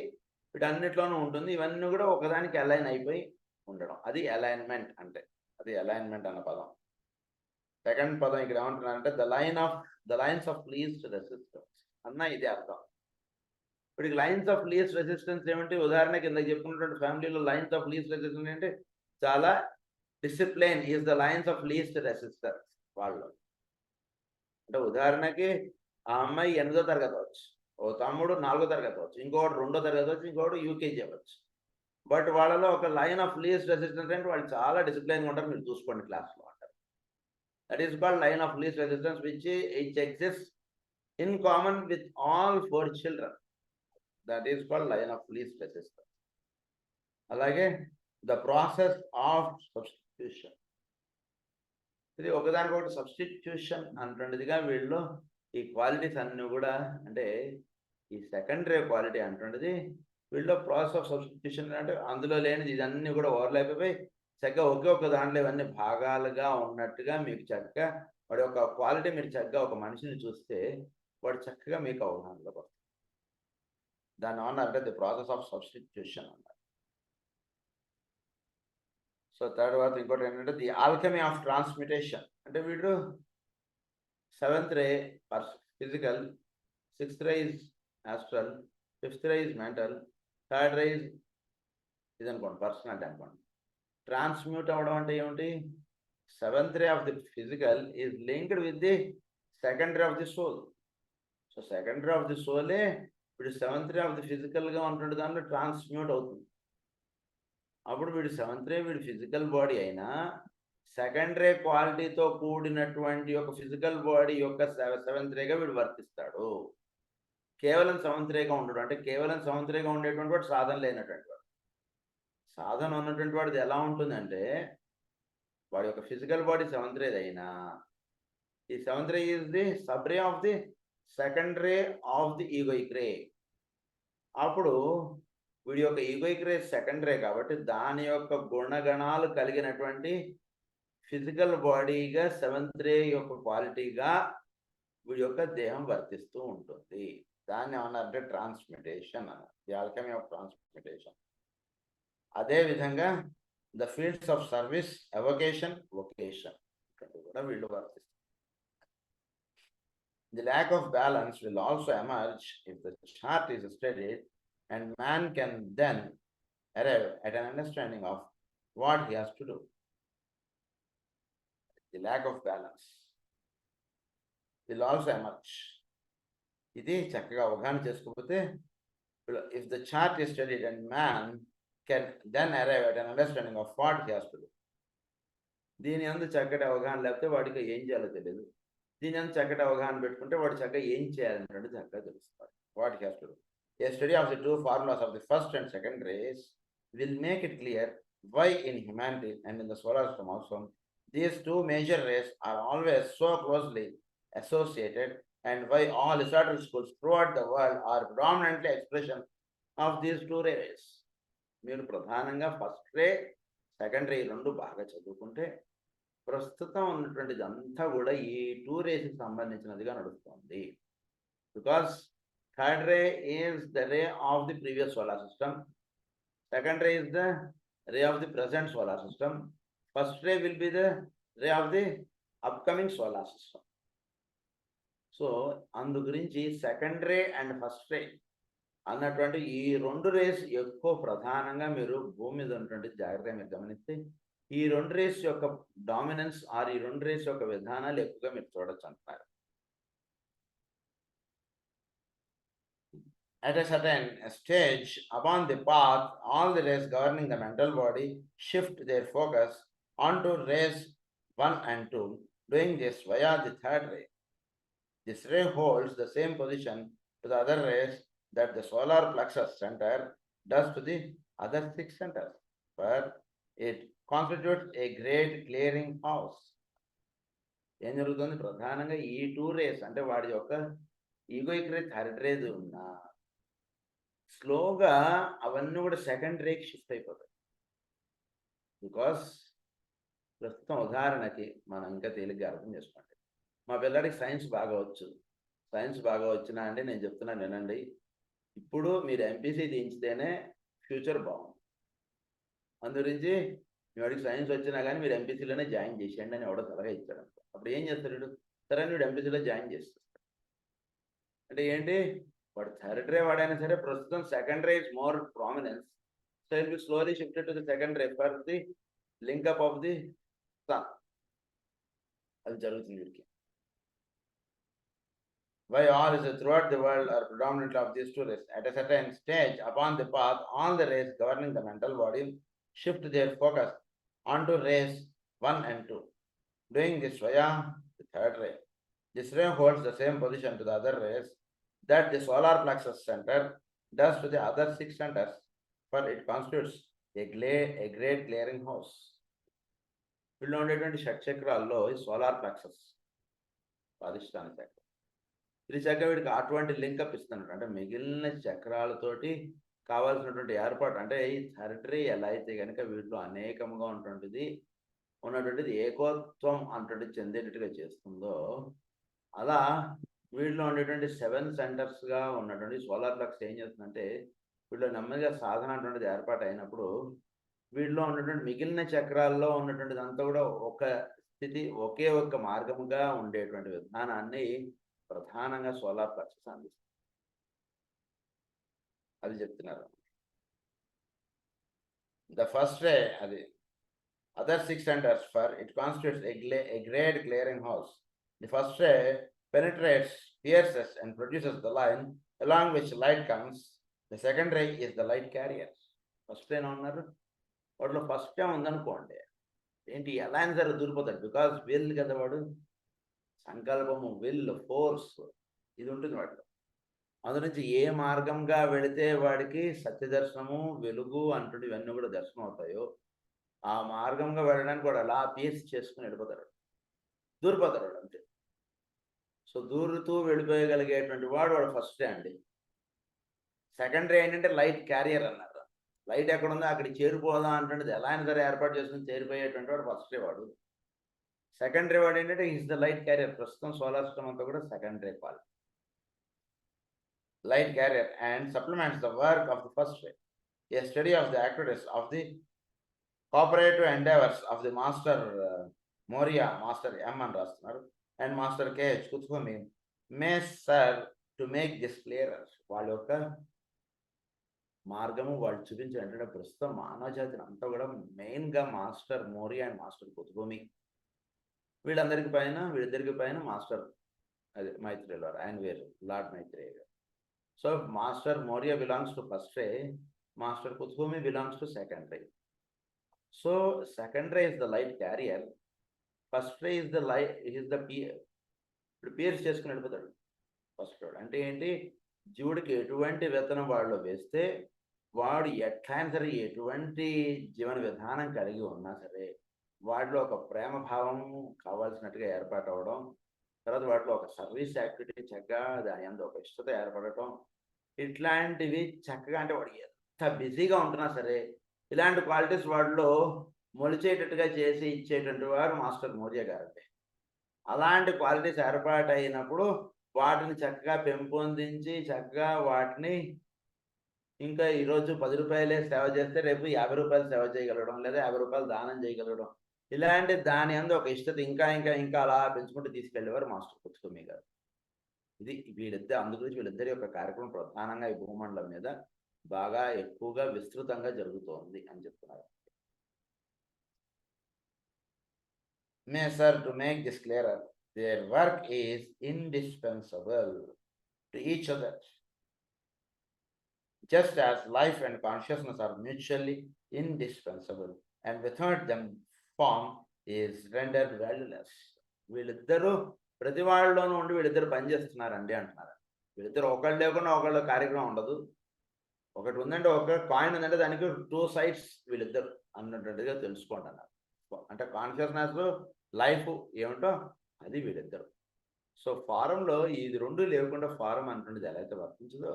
వీటన్నిటిలోనూ ఉంటుంది. ఇవన్నీ కూడా ఒకదానికి అలైన్ అయిపోయి ఉండడం, అది అలైన్మెంట్ అంటే. అది అలైన్మెంట్ అన్న పదం. సెకండ్ పదం ఇక్కడ ఏమంటున్నారంటే the lines of least resistance అన్న ఇది అర్థం. ఇప్పుడు లైన్స్ ఆఫ్ లీస్ట్ రెసిస్టెన్స్ ఏమిటి? ఉదాహరణ కింద చెప్పుకున్నటువంటి ఫ్యామిలీలో లైన్స్ ఆఫ్ లీస్ట్ రెసిస్టెన్స్ అంటే చాలా discipline is the lines of least resistance వాళ్ళు. అంటే ఉదాహరణకి ఆ అమ్మాయి 8వ తరగతి అవ్వచ్చు, ఓ తమ్ముడు 4వ తరగతి అవ్వచ్చు, ఇంకోటి 2వ తరగతి అవ్వచ్చు, ఇంకోటి యూకేజీ అవ్వచ్చు. బట్ వాళ్ళలో ఒక లైన్ ఆఫ్ లీస్ట్ రెసిస్టెన్స్ అంటే వాళ్ళు చాలా డిసిప్లైన్గా ఉంటారు. మీరు చూసుకోండి క్లాస్లో అంటారు. That is called line of least resistance which exist in common with all 4 children. That is called line of least resistance. అలాగే ద ప్రాసెస్ ఆఫ్ సబ్స్టిట్యూషన్, ఇది ఒకదానికొకటి సబ్స్టిట్యూషన్ అంటుండేదిగా వీళ్ళు ఈ క్వాలిటీస్ అన్నీ కూడా. అంటే ఈ సెకండరీ క్వాలిటీ అంటుండేది వీళ్ళు ప్రాసెస్ ఆఫ్ సబ్స్టిట్యూషన్ అంటే అందులో లేనిది ఇదన్నీ కూడా ఓవర్లాప్ అయిపోయి చక్కగా ఒకే ఒక దాంట్లో ఇవన్నీ భాగాలుగా ఉన్నట్టుగా మీకు చక్కగా వాడి యొక్క క్వాలిటీ మీరు చక్కగా ఒక మనిషిని చూస్తే వాడు చక్కగా మీకు అవగాహనలోకి వస్తుంది. దాన్ని ఏమన్నారంటే ది ప్రాసెస్ ఆఫ్ సబ్స్టిట్యూషన్ అన్నారు. సో తర్వాత ఇంకోటి ఏంటంటే ది ఆల్కెమీ ఆఫ్ ట్రాన్స్మిటేషన్. అంటే వీడు 7th ray physical, 6th ray is astral, 5th ray is mental, 3rd ray is ఇది అనుకోండి పర్సనాలిటీ అనుకోండి. ట్రాన్స్మ్యూట్ అవ్వడం అంటే ఏమిటి? 7th ray of the physical is linked with the 2nd ray of the soul. So 2nd ray of the సోలే వీడు 7th ray ఆఫ్ ది ఫిజికల్గా ఉంటుండే దాంట్లో ట్రాన్స్మ్యూట్ అవుతుంది. అప్పుడు వీడు 7th ray వీడు ఫిజికల్ బాడీ అయినా సెకండరీ క్వాలిటీతో కూడినటువంటి ఒక ఫిజికల్ బాడీ యొక్క 7th రేగా వీడు వర్తిస్తాడు. కేవలం 7th రేగా ఉండడు. అంటే కేవలం 7th రేగా ఉండేటువంటి వాడు సాధన లేనటువంటి వాడు. సాధన ఉన్నటువంటి వాడిది ఎలా ఉంటుందంటే వాడి యొక్క ఫిజికల్ బాడీ 7th రేది అయినా ఈ 7th ray is the sub ray of the 2nd ray of the egoic ray. అప్పుడు వీడి యొక్క ఈగోయిక్ రే 2nd రే కాబట్టి దాని యొక్క గుణగణాలు కలిగినటువంటి ఫిజికల్ బాడీగా 7th రే యొక్క క్వాలిటీగా వీడి యొక్క దేహం వర్తిస్తూ ఉంటుంది. దాన్ని ఏమన్నారంటే ట్రాన్స్మిటేషన్ అన్నారు. The alchemy of transmutation. అదేవిధంగా the fields of service, evocation, vocation కూడా వీళ్ళు వర్తిస్తారు. The lack of balance will also emerge if the chart is studied and man can then arrive at an understanding of what he has to do. The lack of balance will also emerge. ఇది చక్కగా అవగాహన చేసుకోకపోతే if the chart is studied and man can then arrive at an understanding of what he has to do. దీని అందు చక్కటి అవగాహన లేకపోతే వాడికి ఏం చేయాలో తెలియదు. దీని అందు చక్కటి అవగాహన పెట్టుకుంటే వాడు చక్కగా ఏం చేయాలన్నట్టు చక్కగా తెలుస్తాడు. What he has to do. A study of the two formulas of the first and second rays will make it clear why in humanity and in the solar system also these two major rays are always so closely associated, and why all esoteric schools throughout the world are predominantly expression of these two rays. మీరు ప్రధానంగా ఫస్ట్ రే, సెకండ్ రే రెండు బాగా చదువుకుంటే ప్రస్తుతం ఉన్నటువంటిది అంతా కూడా ఈ 2 రేస్కి సంబంధించినదిగా నడుస్తుంది. Because third ray is the ray of the previous solar system, second ray is the ray of the present solar system, first ray will be the ray of the upcoming solar system. So అందు గురించి సెకండ్ రే అండ్ ఫస్ట్ రే అన్నటువంటి ఈ 2 రేస్ ఎక్కువ ప్రధానంగా మీరు భూమి మీద ఉన్నటువంటి జాగ్రత్తగా మీరు గమనిస్తే ఈ 2 రేస్ యొక్క డామినెన్స్ ఈ 2 రేస్ యొక్క విధానాలు ఎక్కువగా మీరు చూడొచ్చు అంటున్నారు. At a certain stage upon the path, all the rays governing the mental body shift their focus onto rays 1 and 2, doing this via the third ray. This ray holds the same position to the other rays that the solar plexus center does to the other 6 centers, but it constitutes a great clearing house. ఏం జరుగుతుంది? ప్రధానంగా ఈ 2 రేస్ అంటే వాడి యొక్క ఈగోయిక్ రే, థర్డ్ రేది ఉన్నా స్లోగా అవన్నీ కూడా సెకండ్ రేకి షిఫ్ట్ అయిపోతాయి. బికాస్ ప్రస్తుతం ఉదాహరణకి మనం ఇంకా తేలిగ్గా అర్థం చేసుకోండి. మా పిల్లడికి సైన్స్ బాగా వచ్చు, సైన్స్ బాగా వచ్చినా అండి, నేను చెప్తున్నాను వినండి. ఇప్పుడు మీరు ఎంపీసీ దించితేనే ఫ్యూచర్ బాగుంది. అందు గురించి మీ వాడికి సైన్స్ వచ్చినా కానీ మీరు ఎంపీసీలోనే జాయిన్ చేసేయండి అని ఎవడో సలహా ఇచ్చాడు. అప్పుడు ఏం చేస్తాడు వీడు? సరే వీడు ఎంపీసీలో జాయిన్ చేస్తాడు. అంటే ఏంటి, వాడు థర్డ్ రే వాడైనా సరే ప్రస్తుతం second ray is more prominence. So it will slowly shifted to the second ray for the linkup of the sun. అది జరుగుతుంది వీడికి. Why all is throughout the world are predominantly of these two rays. At a certain stage upon the path, all the rays governing the mental body shift their focus onto rays 1 and 2. Doing this via the third ray. This ray holds the same position to the other rays that the solar plexus center does to the other 6 centers, for it constitutes a great clearing house. వీళ్ళు ఉండేటువంటి షట్చక్రాల్లో ఈ సోలార్ ప్లెక్సస్ స్వాదిష్టాన చక్రం, ఇది చక్రం వీడికి అటువంటి లింకప్ ఇస్తున్నాడు. అంటే మిగిలిన చక్రాలతోటి కావాల్సినటువంటి ఏర్పాటు, అంటే ఈ థర్డ్ ఎలా అయితే కనుక వీటిలో అనేకముగా ఉన్నటువంటిది ఏకోత్వం అంటుంటిది చెందేటట్టుగా చేస్తుందో, అలా వీటిలో ఉండేటువంటి 7 సెంటర్స్గా ఉన్నటువంటి సోలార్ ప్లెక్స్ ఏం చేస్తుందంటే వీళ్ళు నెమ్మదిగా సాధన అటువంటిది ఏర్పాటు అయినప్పుడు వీటిలో ఉన్నటువంటి మిగిలిన చక్రాల్లో ఉన్నటువంటిది అంతా కూడా ఒక స్థితి, ఒకే ఒక్క మార్గముగా ఉండేటువంటి విధానాన్ని ప్రధానంగా సోలార్ ప్లెక్సస్ అందిస్తుంది. అది చెప్తున్నారు. ద ఫస్ట్ రే అది other 6 centers, for it constitutes a great clearing house. The first ray penetrates, pierces and produces the line along which light comes. The second ray is the light carrier. First ray ఉన్నారు వాటిలో ఫస్ట్ టైం ఉందనుకోండి, ఏంటి ఎలా అయినా సరే దూరిపోతాడు. బికాస్ విల్ కదా వాడు, సంకల్పము, విల్, ఫోర్స్ ఇది ఉంటుంది వాటిలో. అందు నుంచి ఏ మార్గంగా వెళితే వాడికి సత్యదర్శనము, వెలుగు అంటుండే ఇవన్నీ కూడా దర్శనం అవుతాయో ఆ మార్గంగా వెళ్ళడానికి వాడు అలా పీస్ చేసుకుని వెళ్ళిపోతాడు, దూరిపోతాడు వాడు అంతే. సో దూరుతూ వెళ్ళిపోయగలిగేటువంటి వాడు ఫస్ట్ రే అండి. సెకండ్ రే ఏంటంటే లైట్ క్యారియర్ అన్నారు. లైట్ ఎక్కడ ఉందో అక్కడికి చేరిపోదాం అంటున్నది ఎలా అయినా సరే ఏర్పాటు చేసుకుని చేరిపోయేటువంటి వాడు ఫస్ట్ రే వాడు. సెకండ్ రే వాడు ఏంటంటే ఈజ్ ద లైట్ క్యారియర్. ప్రస్తుతం సోలార్ సిస్టమ్ అంతా కూడా second ray quality, light carrier, and supplements the work of the first ray. A study of the activities of the cooperative endeavors of the master Moria, master M అని రాస్తున్నారు, and master K Kuthumi may serve to make this clearer. వాళ్ళ యొక్క మార్గము వాళ్ళు చూపించారంటే ప్రస్తుతం మానవ జాతిని అంతా కూడా మెయిన్గా మాస్టర్ మోరియా అండ్ మాస్టర్ కుతుభూమి వీళ్ళిద్దరికి పైన మాస్టర్ అదే మైత్రేయులు వారు, ఆయన వేరు, లార్డ్ మైత్రేయ గారు. So master Morya belongs to first ray, master Kuthumi belongs to second ray. So second ray is the light carrier, first ray is the light, is the peer. ఇప్పుడు పియర్స్ చేసుకుని వెళ్ళిపోతాడు ఫస్ట్ వాడు. అంటే ఏంటి, జీవుడికి ఎటువంటి వేతనం వాళ్ళు వేస్తే వాడు ఎట్లయినా సరే ఎటువంటి జీవన విధానం కలిగి ఉన్నా సరే వాటిలో ఒక ప్రేమ భావం కావాల్సినట్టుగా ఏర్పాటు అవ్వడం, తర్వాత వాటిలో ఒక సర్వీస్ యాక్టివిటీ చక్కగా దాని అంత ఒక ఇష్టత ఏర్పడటం, ఇట్లాంటివి చక్కగా, అంటే వాడు ఎంత బిజీగా ఉంటున్నా సరే ఇలాంటి క్వాలిటీస్ వాటిలో మొలిచేటట్టుగా చేసి ఇచ్చేటువంటి వారు మాస్టర్ మోరియా గారు. అలాంటి క్వాలిటీస్ ఏర్పాటు అయినప్పుడు వాటిని చక్కగా పెంపొందించి చక్కగా వాటిని ఇంకా ఈరోజు 10 రూపాయలే సేవ చేస్తే రేపు 50 రూపాయలు సేవ చేయగలగడం, లేదా 50 రూపాయలు దానం చేయగలగడం, ఇలాంటి దాని అందు ఒక ఇష్టత ఇంకా ఇంకా ఇంకా అలా పెంచుకుంటూ తీసుకెళ్లేవారు మాస్టర్ కుతుభూమి గారు. ఇది అందుగురించి వీళ్ళిద్దరి యొక్క కార్యక్రమం ప్రధానంగా ఈ భూమండలం మీద బాగా ఎక్కువగా విస్తృతంగా జరుగుతోంది అని చెప్తున్నారు. May sir, to make this clearer, their work is indispensable to each other, just as life and consciousness are mutually indispensable, and without them form is rendered valueless. వీళ్ళిద్దరూ ప్రతి వాళ్ళలోనూ ఉండి వీళ్ళిద్దరు పనిచేస్తున్నారండి అంటున్నారు. వీళ్ళిద్దరు ఒకళ్ళు లేకుండా ఒకళ్ళు కార్యక్రమం ఉండదు. ఒకటి ఉందంటే, ఒక కాయిన్ ఉందంటే దానికి 2 sides వీళ్ళిద్దరు అన్నట్టుగా తెలుసుకోండి అన్నారు. అంటే కాన్షియస్నెస్, లైఫ్ ఏమిటో అది వీళ్ళిద్దరు. సో ఫారంలో ఇది 2 లేకుండా ఫారం అంటుండేది ఎలా అయితే వర్తించదో,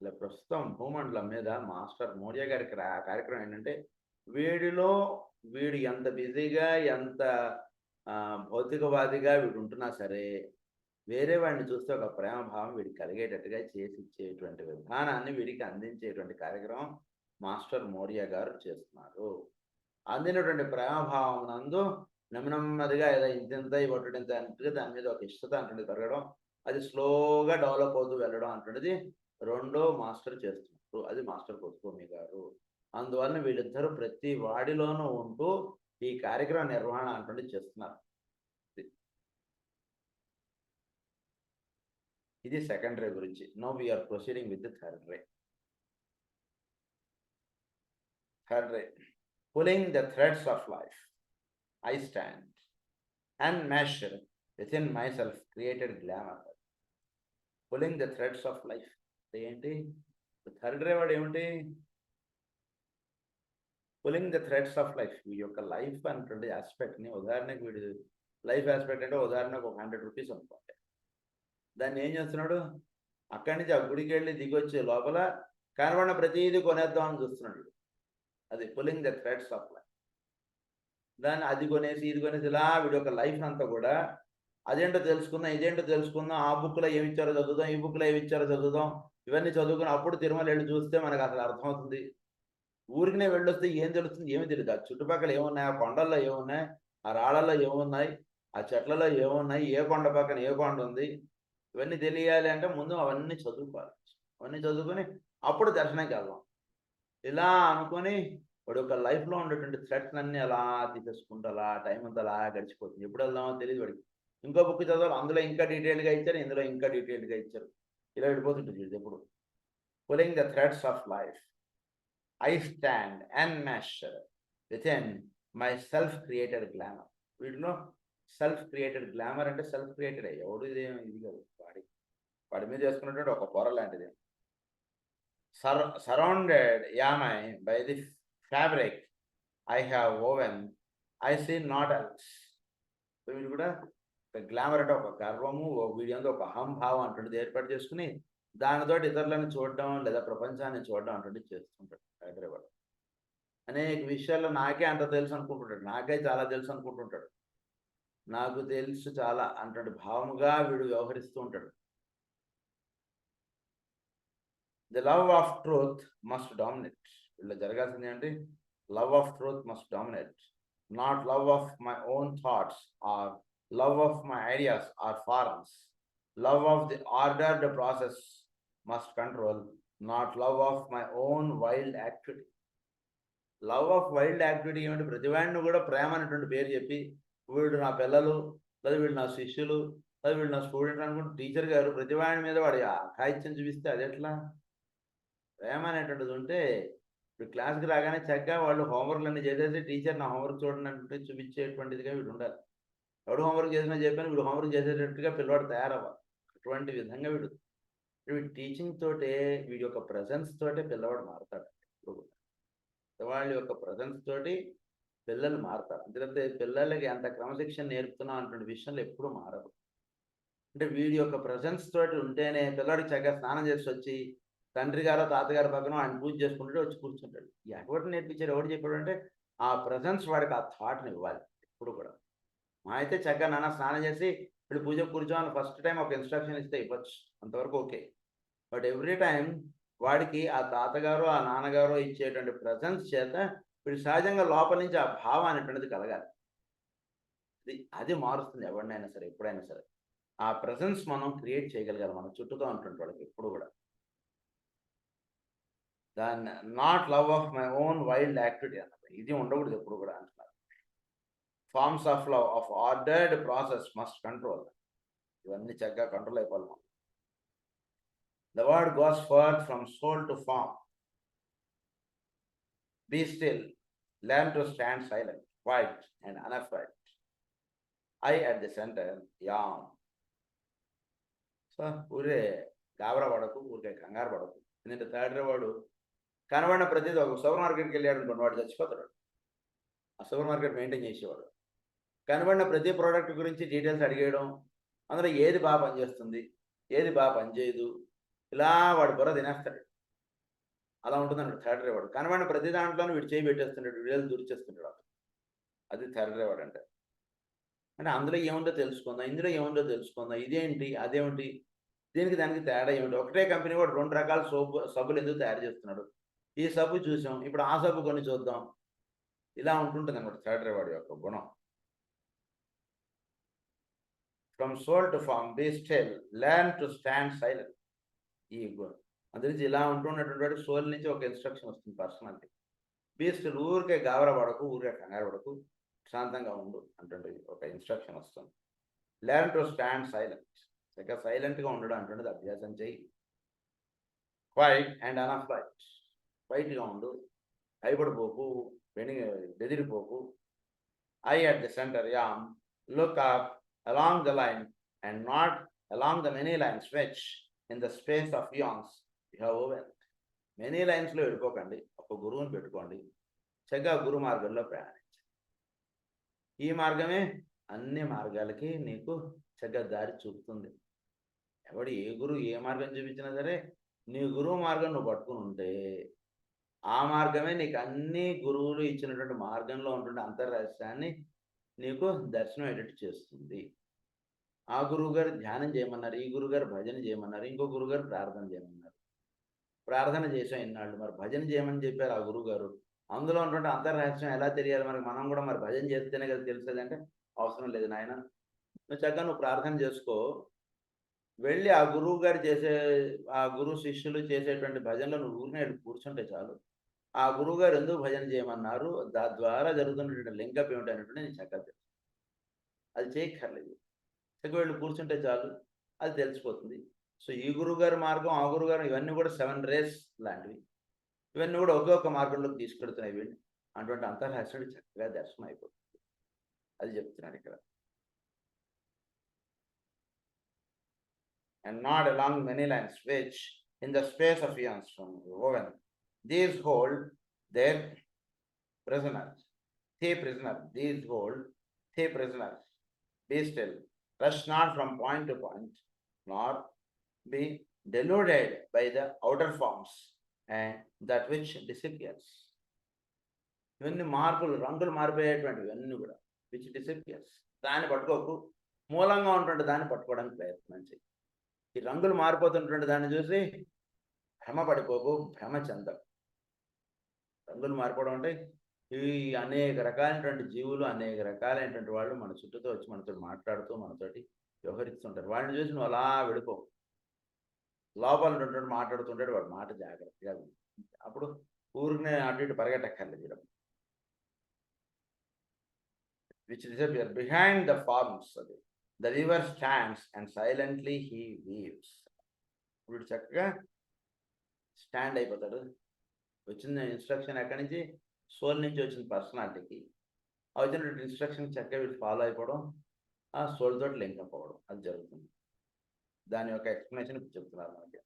ఇలా ప్రస్తుతం భూమండలం మీద మాస్టర్ మోరియా గారి కార్యక్రమం ఏంటంటే వీడు ఎంత బిజీగా, ఎంత భౌతికవాదిగా వీడు ఉంటున్నా సరే వేరే వాడిని చూస్తే ఒక ప్రేమ భావం వీడికి కలిగేటట్టుగా చేసి ఇచ్చేటువంటి విధానాన్ని వీడికి అందించేటువంటి కార్యక్రమం మాస్టర్ మౌర్య గారు చేస్తున్నారు. అందినటువంటి ప్రేమభావం నందు నెమ్మదిగా ఏదో ఇంత ఇవ్వటంత అంటే దాని మీద ఒక ఇష్టత అంటుంది పెరగడం, అది స్లోగా డెవలప్ అవుతూ వెళ్ళడం అంటున్నది రెండో మాస్టర్ చేస్తున్నారు. అది మాస్టర్ కొత్తుకోమి గారు. అందువలన వీళ్ళిద్దరూ ప్రతి వాడిలోనూ ఉంటూ ఈ కార్యక్రమ నిర్వహణ అంటున్నది చేస్తున్నారు. ఇది సెకండ్ రే గురించి. Now we are proceeding with the third ray. Third ray, pulling the threads of life, I stand and measure within myself created glamour. Pulling the threads of life. ఏంటి థర్డ్ రే వాడు ఏమిటి? Pulling the threads of life. వీడి యొక్క లైఫ్ అనేటువంటి ఆస్పెక్ట్ని, ఉదాహరణకి వీడి లైఫ్ ఆస్పెక్ట్ అంటే ఉదాహరణకు ఒక 100 రూపీస్ అనుకోండి. దాన్ని ఏం చేస్తున్నాడు? అక్కడి నుంచి ఆ గుడికి వెళ్ళి దిగొచ్చే లోపల కనబడిన ప్రతిదీ కొనేద్దామని చూస్తున్నాడు. అది pulling the threads of life. దాన్ని అది కొనేసి ఇది కొనేసి ఇలా వీడి యొక్క లైఫ్ అంతా కూడా అదేంటో తెలుసుకుందాం, ఇదేంటో తెలుసుకుందాం, ఆ బుక్లో ఏమి ఇచ్చారో చదువుదాం, ఈ బుక్లో ఏమి ఇచ్చారో చదువుదాం, ఇవన్నీ చదువుకుని అప్పుడు తిరుమల వెళ్ళి చూస్తే మనకు అసలు అర్థమవుతుంది. ఊరికినే వెళ్ళొస్తే ఏం తెలుస్తుంది? ఏమి తెలియదు. ఆ చుట్టుపక్కల ఏమున్నాయి, ఆ కొండల్లో ఏమున్నాయి, ఆ రాళ్ళల్లో ఏమున్నాయి, ఆ చెట్లలో ఏమున్నాయి, ఏ కొండ పక్కన ఏ కొండ ఉంది, ఇవన్నీ తెలియాలి అంటే ముందు అవన్నీ చదువుకోవాలి. అవన్నీ చదువుకొని అప్పుడు దర్శనానికి వెళ్దాం. ఇలా అనుకొని వాడు ఒక లైఫ్లో ఉండేటువంటి థ్రెడ్స్ అన్నీ అలా తీసేసుకుంటూ అలా టైం అంతా అలా గడిచిపోతుంది. ఎప్పుడు వెళ్దామో తెలియదు వాడికి. ఇంకో బుక్ చదవాలి, అందులో ఇంకా డీటెయిల్గా ఇచ్చారు, ఇందులో ఇంకా డీటెయిల్గా ఇచ్చారు, ఇలా వెళ్ళిపోతుంటుంది ఎప్పుడు. Pulling the threads of life, I stand and measure within my self-created glamour. వీటిలో సెల్ఫ్ క్రియేటెడ్ గ్లామర్ అంటే సెల్ఫ్ క్రియేటెడ్ ఎవడు ఇది కాదు, వాడి మీద చేసుకున్నటువంటి ఒక పొర లాంటిది. Surrounded am I by the fabric I have woven, I see naught else. వీడు కూడా గ్లామర్ అంటే ఒక గర్వము, వీడి అంతా ఒక అహంభావం అంటుండేది ఏర్పాటు చేసుకుని దానితో ఇతరులను చూడడం లేదా ప్రపంచాన్ని చూడడం అటువంటిది చేస్తుంటాడు. హైదరాబాద్ అనేక విషయాల్లో నాకే అంత తెలుసు అనుకుంటుంటాడు, నాకే చాలా తెలుసు అనుకుంటుంటాడు, నాకు తెలుసు చాలా అంటే భావముగా వీడు వ్యవహరిస్తూ ఉంటాడు. The love of truth must dominate. వీళ్ళు జరగాల్సింది ఏంటి? Love of truth must dominate, not love of my own thoughts or love of my ideas or forms. Love of the ordered process must control, not love of my own wild activity. Love of wild activity ఏమిటి? ప్రతివాడిని కూడా ప్రేమ అనేటువంటి పేరు చెప్పి వీడు నా పిల్లలు, లేదా వీడు నా శిష్యులు, లేదా వీడు నా స్టూడెంట్ అనుకుంటే టీచర్ గారు ప్రతివాడి మీద వాడి కాయిత్యం చూపిస్తే అది ఎట్లా? ప్రేమ అనేటువంటిది ఉంటే ఇప్పుడు క్లాస్కి రాగానే చక్కగా వాళ్ళు హోంవర్క్లు అన్నీ చేసేసి టీచర్ నా హోంవర్క్ చూడండి అంటే చూపించేటువంటిదిగా వీడు ఉండాలి. ఎవడు హోంవర్క్ చేసినా చెప్పాను వీడు హోంవర్క్ చేసేటట్టుగా పిల్లవాడు తయారవ్వాలి. అటువంటి విధంగా వీడు టీచింగ్ తోటే, వీడి యొక్క ప్రజెన్స్ తోటే పిల్లవాడు మారుతాడు. వాళ్ళ యొక్క ప్రజెన్స్ తోటి పిల్లలు మారుతారు. అందుకంటే పిల్లలకి ఎంత క్రమశిక్షణ నేర్పుతున్నాం అటువంటి విషయంలో ఎప్పుడు మారదు. అంటే వీడి యొక్క ప్రజెన్స్ తోటి ఉంటేనే పిల్లవాడికి చక్కగా స్నానం చేసి వచ్చి తండ్రి గారు తాతగారి పక్కన ఆయన పూజ చేసుకుంటే వచ్చి కూర్చుంటాడు. ఎవరు నేర్పించారు, ఎవరు చెప్పాడు అంటే ఆ ప్రజెన్స్ వాడికి ఆ థాట్ని ఇవ్వాలి ఎప్పుడు కూడా. మా అయితే చక్కగా నాన్న స్నానం చేసి ఇప్పుడు పూజ కూర్చోని ఫస్ట్ టైం ఒక ఇన్స్ట్రక్షన్ ఇస్తే ఇవ్వచ్చు, అంతవరకు ఓకే. బట్ ఎవ్రీ టైం వాడికి ఆ తాతగారు ఆ నాన్నగారు ఇచ్చేటువంటి ప్రజెన్స్ చేత వీడు సహజంగా లోపల నుంచి ఆ భావం అనేటువంటిది కలగాలి. అది మారుస్తుంది ఎవరినైనా సరే, ఎప్పుడైనా సరే. ఆ ప్రజెన్స్ మనం క్రియేట్ చేయగలగాలి మన చుట్టూతో ఉంటుంటే వాళ్ళకి ఎప్పుడు కూడా. దాన్ని not love of my own wild activity అన్నది ఇది ఉండకూడదు ఎప్పుడు కూడా అంటున్నారు. Forms of love of ordered process must control. ఇవన్నీ చక్కగా కంట్రోల్ అయిపోవాలి మనం. The word goes forth from soul to form. Be still, learn to stand silent, quiet and unafraid. I at the center, yawn. So ఊరే గాబరా పడకు, ఊరికే కంగారు పడకు. ఎందుకంటే థర్డ్ వాడు కనబడిన ప్రతిదీ ఒక సూపర్ మార్కెట్కి వెళ్ళాడు అనుకోండి, వాడు చచ్చిపోతాడు. ఆ సూపర్ మార్కెట్ మెయింటైన్ చేసేవాడు కనబడిన ప్రతి ప్రోడక్ట్ గురించి డీటెయిల్స్ అడిగేయడం, అందులో ఏది బాగా పనిచేస్తుంది, ఏది బాగా పనిచేయదు, ఇలా వాడు బుర్ర తినేస్తాడు. అలా ఉంటుందండి థర్డ్ రే వాడు. కనబడిన ప్రతి దాంట్లోనూ వీడు చేయి పెట్టేస్తున్నాడు, వీడియోలు దూర్చేస్తున్నాడు. అది థర్డ్ రే వాడు అంటే. అంటే అందులో ఏముందో తెలుసుకుందాం, ఇందులో ఏముందో తెలుసుకుందాం, ఇదేంటి అదేమిటి, దీనికి దానికి తేడా ఏమిటి, ఒకటే కంపెనీ కూడా 2 రకాల సబ్బులు ఎందుకు తయారు చేస్తున్నాడు, ఈ సబ్బు చూసాం, ఇప్పుడు ఆ సబ్బు కొన్ని చూద్దాం, ఇలా ఉంటుంటుంది అనమాట థర్డ్ వాడి యొక్క గుణం. From soul to form be still, learn to stand silent. ఈ అందురించి ఇలా ఉంటున్నటువంటి వాడికి సోల్ నుంచి ఒక ఇన్స్ట్రక్షన్ వస్తుంది పర్సనాలిటీ. బీ స్టిల్, ఊరికే గాబరా పడకు, ఊరికే కంగారు పడకు, శాంతంగా ఉండు అంటే ఒక ఇన్స్ట్రక్షన్ వస్తుంది. లెర్న్ టు స్టాండ్ సైలెంట్, ఇక సైలెంట్గా ఉండడం అంటున్నది అభ్యాసం చేయి. క్వైట్ అండ్ అన్అఫ్రైడ్, క్వైట్గా ఉండు, భయపడిపోకు, బెదిరిపోకు. I at the center, yawn, look up along the line and not along the many lines which in the space of eons you have woven. Many లైన్స్లో వెళ్ళిపోకండి, ఒక గురువుని పెట్టుకోండి, చక్కగా గురు మార్గంలో ప్రయాణించండి. ఈ మార్గమే అన్ని మార్గాలకి నీకు చక్కగా దారి చూపుతుంది. ఎవడు ఏ గురువు ఏ మార్గం చూపించినా సరే, నీ గురువు మార్గం నువ్వు పట్టుకుని ఉంటే ఆ మార్గమే నీకు అన్ని గురువులు ఇచ్చినటువంటి మార్గంలో ఉంటుండే అంతర్రహస్యాన్ని నీకు దర్శనం అయ్యేటట్టు చేస్తుంది. ఆ గురువు గారు ధ్యానం చేయమన్నారు, ఈ గురుగారు భజన చేయమన్నారు, ఇంకో గురుగారు ప్రార్థన చేయమన్నారు. ప్రార్థన చేసాం ఇన్నాళ్ళు, మరి భజన చేయమని చెప్పారు ఆ గురువు గారు. అందులో ఉన్నటువంటి అంతర్రహస్యం ఎలా తెలియాలి మనకి, మనం కూడా మరి భజన చేస్తేనే కదా తెలుస్తుంది అంటే, అవసరం లేదు నాయన, నువ్వు చక్కగా నువ్వు ప్రార్థన చేసుకో, వెళ్ళి ఆ గురువు గారు చేసే, ఆ గురు శిష్యులు చేసేటువంటి భజనలో నువ్వు ఊరినే కూర్చుంటే చాలు. ఆ గురువు గారు ఎందుకు భజన చేయమన్నారు, ద్వారా జరుగుతున్నటువంటి లింకప్ ఏమిటనేటువంటి నేను చక్కగా తెలుసు. అది చేయక్కర్లేదు, చక్కగా వెళ్ళి కూర్చుంటే చాలు, అది తెలిసిపోతుంది. సో ఈ గురువుగారి మార్గం, ఆ గురువుగారు, ఇవన్నీ కూడా 7 రేస్ లాంటివి, ఇవన్నీ కూడా ఒకే ఒక మార్గంలోకి తీసుకెడుతున్నాయి వీళ్ళు. అటువంటి అంతర్రహస్యుడు చక్కగా దర్శనం అయిపోతుంది, అది చెప్తున్నాడు ఇక్కడ. And not along many lines which in the space of eons from woven, these hold their prisoners. They prisoner, these hold they prisoners. Be still, rush not from point to point, nor be deluded by the outer forms and that which disappears. ఇవన్నీ మార్పులు, రంగులు మారిపోయేటువంటివి ఇవన్నీ కూడా విచ్ డిసపియర్స్. దాన్ని పట్టుకోకు, మూలంగా ఉన్నటువంటి దాన్ని పట్టుకోవడానికి ప్రయత్నం చేయి. ఈ రంగులు మారిపోతున్నటువంటి దాన్ని చూసి భ్రమ పడిపోకు, భ్రమ చెందకు. రంగులు మారిపోవడం అంటే ఈ అనేక రకాలైనటువంటి జీవులు, అనేక రకాలైనటువంటి వాళ్ళు మన చుట్టూతో వచ్చి మనతో మాట్లాడుతూ మనతోటి వ్యవహరిస్తుంటారు. వాళ్ళని చూసి నువ్వు అలా వెళ్ళిపో, లోపల ఉన్నటువంటి మాట్లాడుతుంటాడు, వాడు మాట జాగ్రత్తగా, అప్పుడు ఊరినే అటు ఇటు పరిగెట్టక్కర్లేదు. which disappear behind the forms. The river stands and silently he weaves. ఇప్పుడు చక్కగా స్టాండ్ అయిపోతాడు. వచ్చిన ఇన్స్ట్రక్షన్ ఎక్కడి నుంచి, సోల్ నుంచి వచ్చిన పర్సనాలిటీకి, వచ్చినటువంటి ఇన్స్ట్రక్షన్ చక్కగా వీళ్ళు ఫాలో అయిపోవడం, ఆ సోల్ తోటి లింక్ అవ్వడం, అది జరుగుతుంది. దాని యొక్క ఎక్స్ప్లెనేషన్ ఇప్పుడు చెప్తున్నారు మనకి.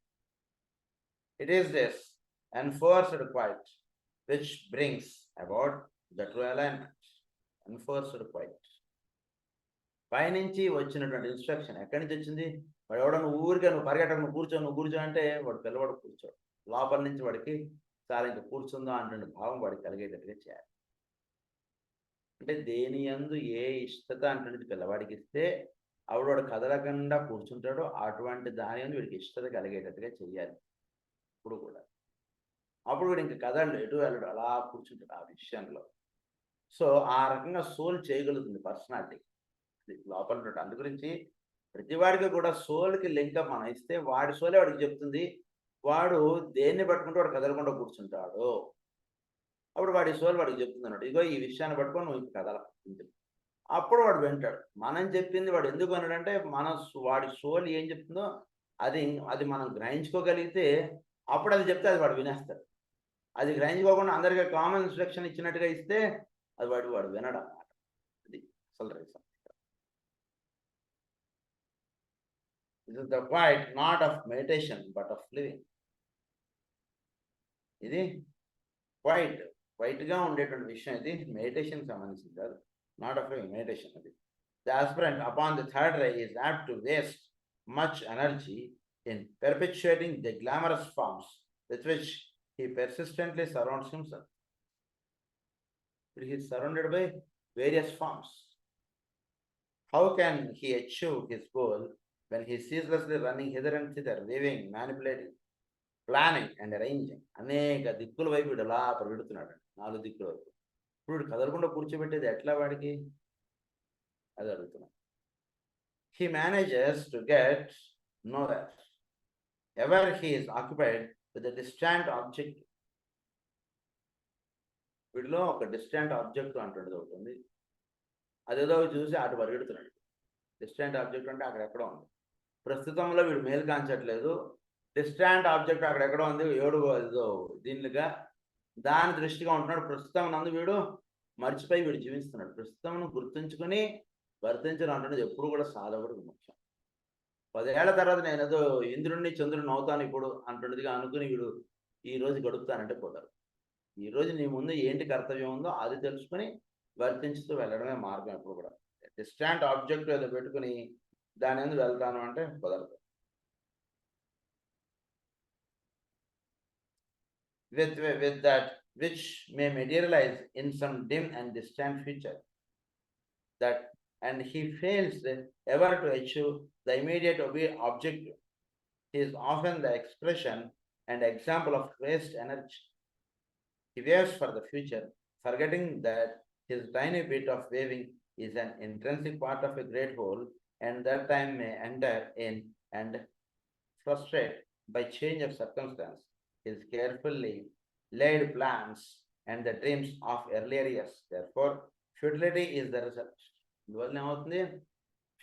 It is this enforced quiet which brings about the true alignment. Enforced quiet, పైనుంచి వచ్చినటువంటి ఇన్స్ట్రక్షన్ ఎక్కడి నుంచి వచ్చింది, వాడు ఎవడన్నా ఊరికే నువ్వు పరిగెట్టకు, నువ్వు కూర్చో అంటే వాడు పిల్లవాడు కూర్చోడు, లోపల నుంచి వాడికి చాలా ఇంకా కూర్చుందా అంటే భావం వాడికి కలిగేటట్టుగా చేయాలి. అంటే దేని యందు ఏ ఇష్టత అంటే పిల్లవాడికి ఇస్తే ఆవిడ కదలకుండా కూర్చుంటాడో అటువంటి దాని యందు వీడికి ఇష్టత కలిగేటట్టుగా చెయ్యాలి. ఇప్పుడు కూడా అప్పుడు కూడా ఇంకా కదలడు, ఎటు వెళ్ళడు, అలా కూర్చుంటాడు ఆ విషయంలో. సో ఆ రకంగా సోల్ చేయగలుగుతుంది పర్సనాలిటీ లోపల ఉంటాడు. అందు గురించి ప్రతివాడికి కూడా సోల్కి లింకప్ మనం ఇస్తే వాడి సోలే వాడికి చెప్తుంది, వాడు దేన్ని పట్టుకుంటే వాడు కదలకుండా కూర్చుంటాడు, అప్పుడు వాడి సోల్ వాడికి చెప్తుంది అన్నట్టు, ఇగో ఈ విషయాన్ని పట్టుకొని నువ్వు కదల, అప్పుడు వాడు వింటాడు. మనం చెప్పింది వాడు ఎందుకు వినడంటే వాడి సోల్ ఏం చెప్తుందో అది మనం గ్రహించుకోగలిగితే అప్పుడు అది చెప్తే అది వాడు వినేస్తాడు. అది గ్రహించుకోకుండా అందరికీ కామన్ ఇన్స్ట్రక్షన్ ఇచ్చినట్టుగా ఇస్తే అది వాడు వినడం అన్నమాట. అది అసలు reason. This is the quiet not of meditation but of living. ఇది క్వైట్ గా ఉండేటువంటి విషయం, ఇది మెడిటేషన్ సంబంధించింది కాదు, నాట్ ఆఫ్ మెడిటేషన్. అది the aspirant upon the third ray is apt to waste much energy in perpetuating the glamorous forms with which he persistently surrounds himself. He is surrounded by various forms. How can he achieve his goal when he is ceaselessly running hither and thither, weaving, manipulating, planning and arranging అనేక దిక్కుల వైపు వీడు అలా పరిగెడుతున్నాడు, 4 దిక్కుల వైపు. ఇప్పుడు వీడు కదలకుండా కూర్చోబెట్టేది ఎట్లా వాడికి, అది అడుగుతున్నాడు. He manages to get nowhere ever he is occupied with a distant object. వీడిలో ఒక డిస్టెంట్ ఆబ్జెక్ట్ అంటుంది ఒకటి ఉంది, అదేదో చూసి అటు పరిగెడుతున్నాడు. డిస్టెంట్ ఆబ్జెక్ట్ అంటే అక్కడెక్కడో ఉంది, ప్రస్తుతంలో వీడు మేలు కాంచట్లేదు. డిస్టాంట్ ఆబ్జెక్ట్ అక్కడెక్కడో ఉంది, ఏడు ఏదో దీనిగా దాని దృష్టిగా ఉంటున్నాడు. ప్రస్తుతం నందు వీడు మర్చిపోయి వీడు జీవిస్తున్నాడు. ప్రస్తుతం గుర్తుంచుకొని వర్తించడం అంటున్నది ఎప్పుడు కూడా సాధకుడికి ముఖ్యం. 10 ఏళ్ల తర్వాత నేను ఏదో ఇంద్రుడిని చంద్రుడిని అవుతాను ఇప్పుడు అంటున్నదిగా అనుకుని వీడు ఈ రోజు గడుపుతానంటే పోతారు. ఈ రోజు నీ ముందు ఏంటి కర్తవ్యం ఉందో అది తెలుసుకుని వర్తించుతూ వెళ్ళడమే మార్గం. ఎప్పుడు కూడా డిస్టాంట్ ఆబ్జెక్ట్ ఏదో పెట్టుకుని దాని ఎందుకు వెళ్తాను అంటే కుదరదు. with that which may materialize in some dim and distant future, that and he fails ever to achieve the immediate object. He is often the expression and example of waste energy. He waves for the future, forgetting that his tiny bit of waving is an intrinsic part of a great whole, and that time may enter in and frustrate by change of circumstance his carefully laid plans and the dreams of earlier years. Therefore, futility is the result.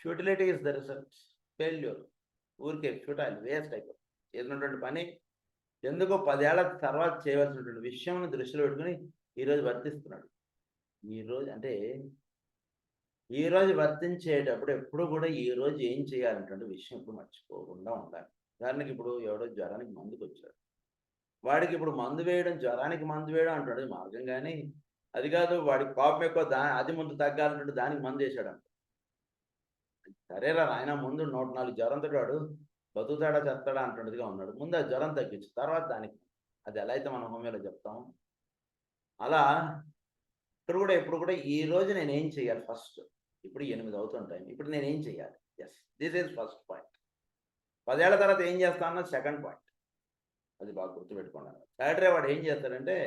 Futility is the result. Failure. ఊరికే ఫ్యూటైల్, వేస్ట్ అయిపోతుంది. చేసినటువంటి పని ఎందుకో 10 ఏళ్ల తర్వాత చేయవలసినటువంటి విషయం దృష్టిలో పెట్టుకుని ఈరోజు వర్తిస్తున్నాడు. ఈరోజు అంటే ఈరోజు వర్తించేటప్పుడు ఎప్పుడు కూడా ఈరోజు ఏం చేయాలంటే విషయం ఎప్పుడు మర్చిపోకుండా ఉండాలి. ఉదాహరణకి ఇప్పుడు ఎవడో జ్వరానికి మందుకు వచ్చాడు, వాడికి ఇప్పుడు మందు వేయడం, జ్వరానికి మందు వేయడం అంటాడు మార్గం, కానీ అది కాదు. వాడికి కోపం ఎక్కువ, అది ముందు తగ్గాలంటే దానికి మందు వేసాడు. సరేరా ఆయన ముందు 104 జ్వరంతో వాడు బతుకుతాడా చేస్తాడా అంటున్నదిగా ఉన్నాడు. ముందు ఆ జ్వరం తగ్గించు, తర్వాత దానికి. అది ఎలా అయితే మనం హోమియోలో చెప్తాము అలా ఇక్కడ కూడా ఎప్పుడు కూడా ఈ రోజు నేను ఏం చేయాలి ఫస్ట్. ఇప్పుడు 8 అవుతుంటాయి, ఇప్పుడు నేను ఏం చేయాలి. Yes, this is first point. 10 ఏళ్ల తర్వాత ఏం చేస్తా అన్నది సెకండ్ పాయింట్. అది బాగా గుర్తుపెట్టుకున్నాను. థర్డ్ వాడు ఏం చేస్తాడంటే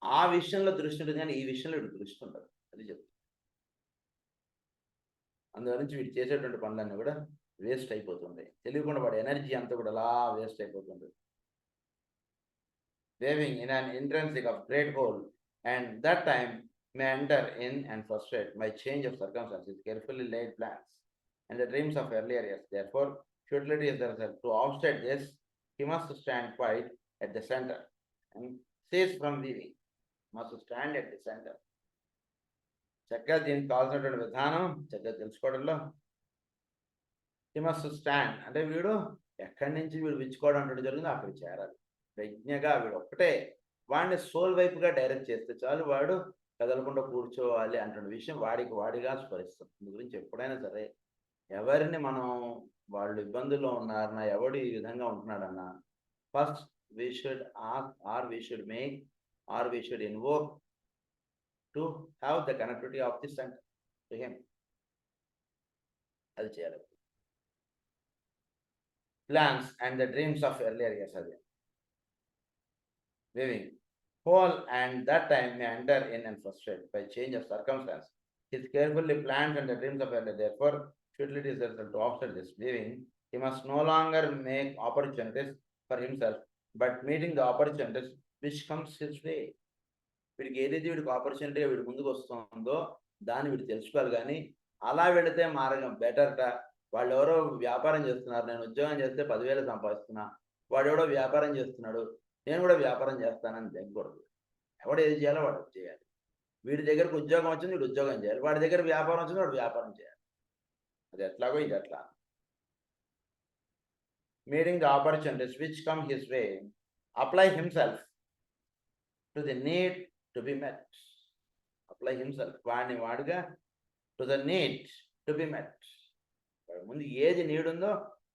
ఆ విషయంలో దృష్టి ఉంటుంది, కానీ ఈ విషయంలో వీడు దృష్టి ఉండదు. అది చెప్తాను. అందుగురించి వీడు చేసేటువంటి పనులన్నీ కూడా వేస్ట్ అయిపోతుంది. తెలియకుండా వాడి ఎనర్జీ అంతా కూడా అలా వేస్ట్ అయిపోతుంది. waving in an intrinsic of great whole, and that time may enter in and frustrate my change of circumstances, carefully laid plans, and the dreams of earlier years. Therefore, futility is the result. To offset this, he must stand quite at the center and cease from weaving. Must stand at the center. చక్కగా దీనికి కావాల్సినటువంటి విధానం చక్కగా తెలుసుకోవడంలో he must stand అంటే వీడు ఎక్కడి నుంచి వీడు విచ్చుకోవడం అంటే జరిగిందో అక్కడికి చేరాలి. ప్రజ్ఞగా వీడు ఒక్కటే వాడిని సోల్ వైపుగా డైరెక్ట్ చేస్తే చాలు, వాడు కదలకుండా కూర్చోవాలి అంటున్న విషయం వాడిగా స్మరిస్తుంది. దీని గురించి ఎప్పుడైనా సరే ఎవరిని మనం వాళ్ళు ఇబ్బందుల్లో ఉన్నారన్నా, ఎవడు ఈ విధంగా ఉంటున్నాడన్నా, first we should ask or we should make or we should invoke to have the connectivity of the center to him. అది చేయాలి. Plans and the dreams of earlier years, అది weaving whole, and that time may enter in and frustrate by change of circumstance his carefully planned and the dreams of earlier. Therefore, futility is the result. To offset this weaving, he must no longer make opportunities for himself, but meeting the opportunities which comes his way. వీడికి ఏదైతే వీడికి ఆపర్చునిటీ వీడి ముందుకు వస్తుందో దాన్ని వీడు తెలుసుకోవాలి. కానీ అలా వెళితే మార్గం బెటర్ట. వాళ్ళు ఎవరో వ్యాపారం చేస్తున్నారు, నేను ఉద్యోగం చేస్తే 10,000 సంపాదిస్తున్నా, వాడు ఎవడో వ్యాపారం చేస్తున్నాడు, నేను కూడా వ్యాపారం చేస్తానని దగ్గకూడదు. ఎవడు ఏది చేయాలో వాడు చేయాలి. వీడి దగ్గరకు ఉద్యోగం వచ్చింది, వీడు ఉద్యోగం చేయాలి. వాడి దగ్గర వ్యాపారం వచ్చింది, వాడు వ్యాపారం చేయాలి. అది ఎట్లాగో ఇది ఎట్లా. Meeting the opportunities which come his way, apply himself to the need to be met. Apply himself, వాడిగా to the need to be met. వాడి ముందు ఏది నీడ్ ఉందో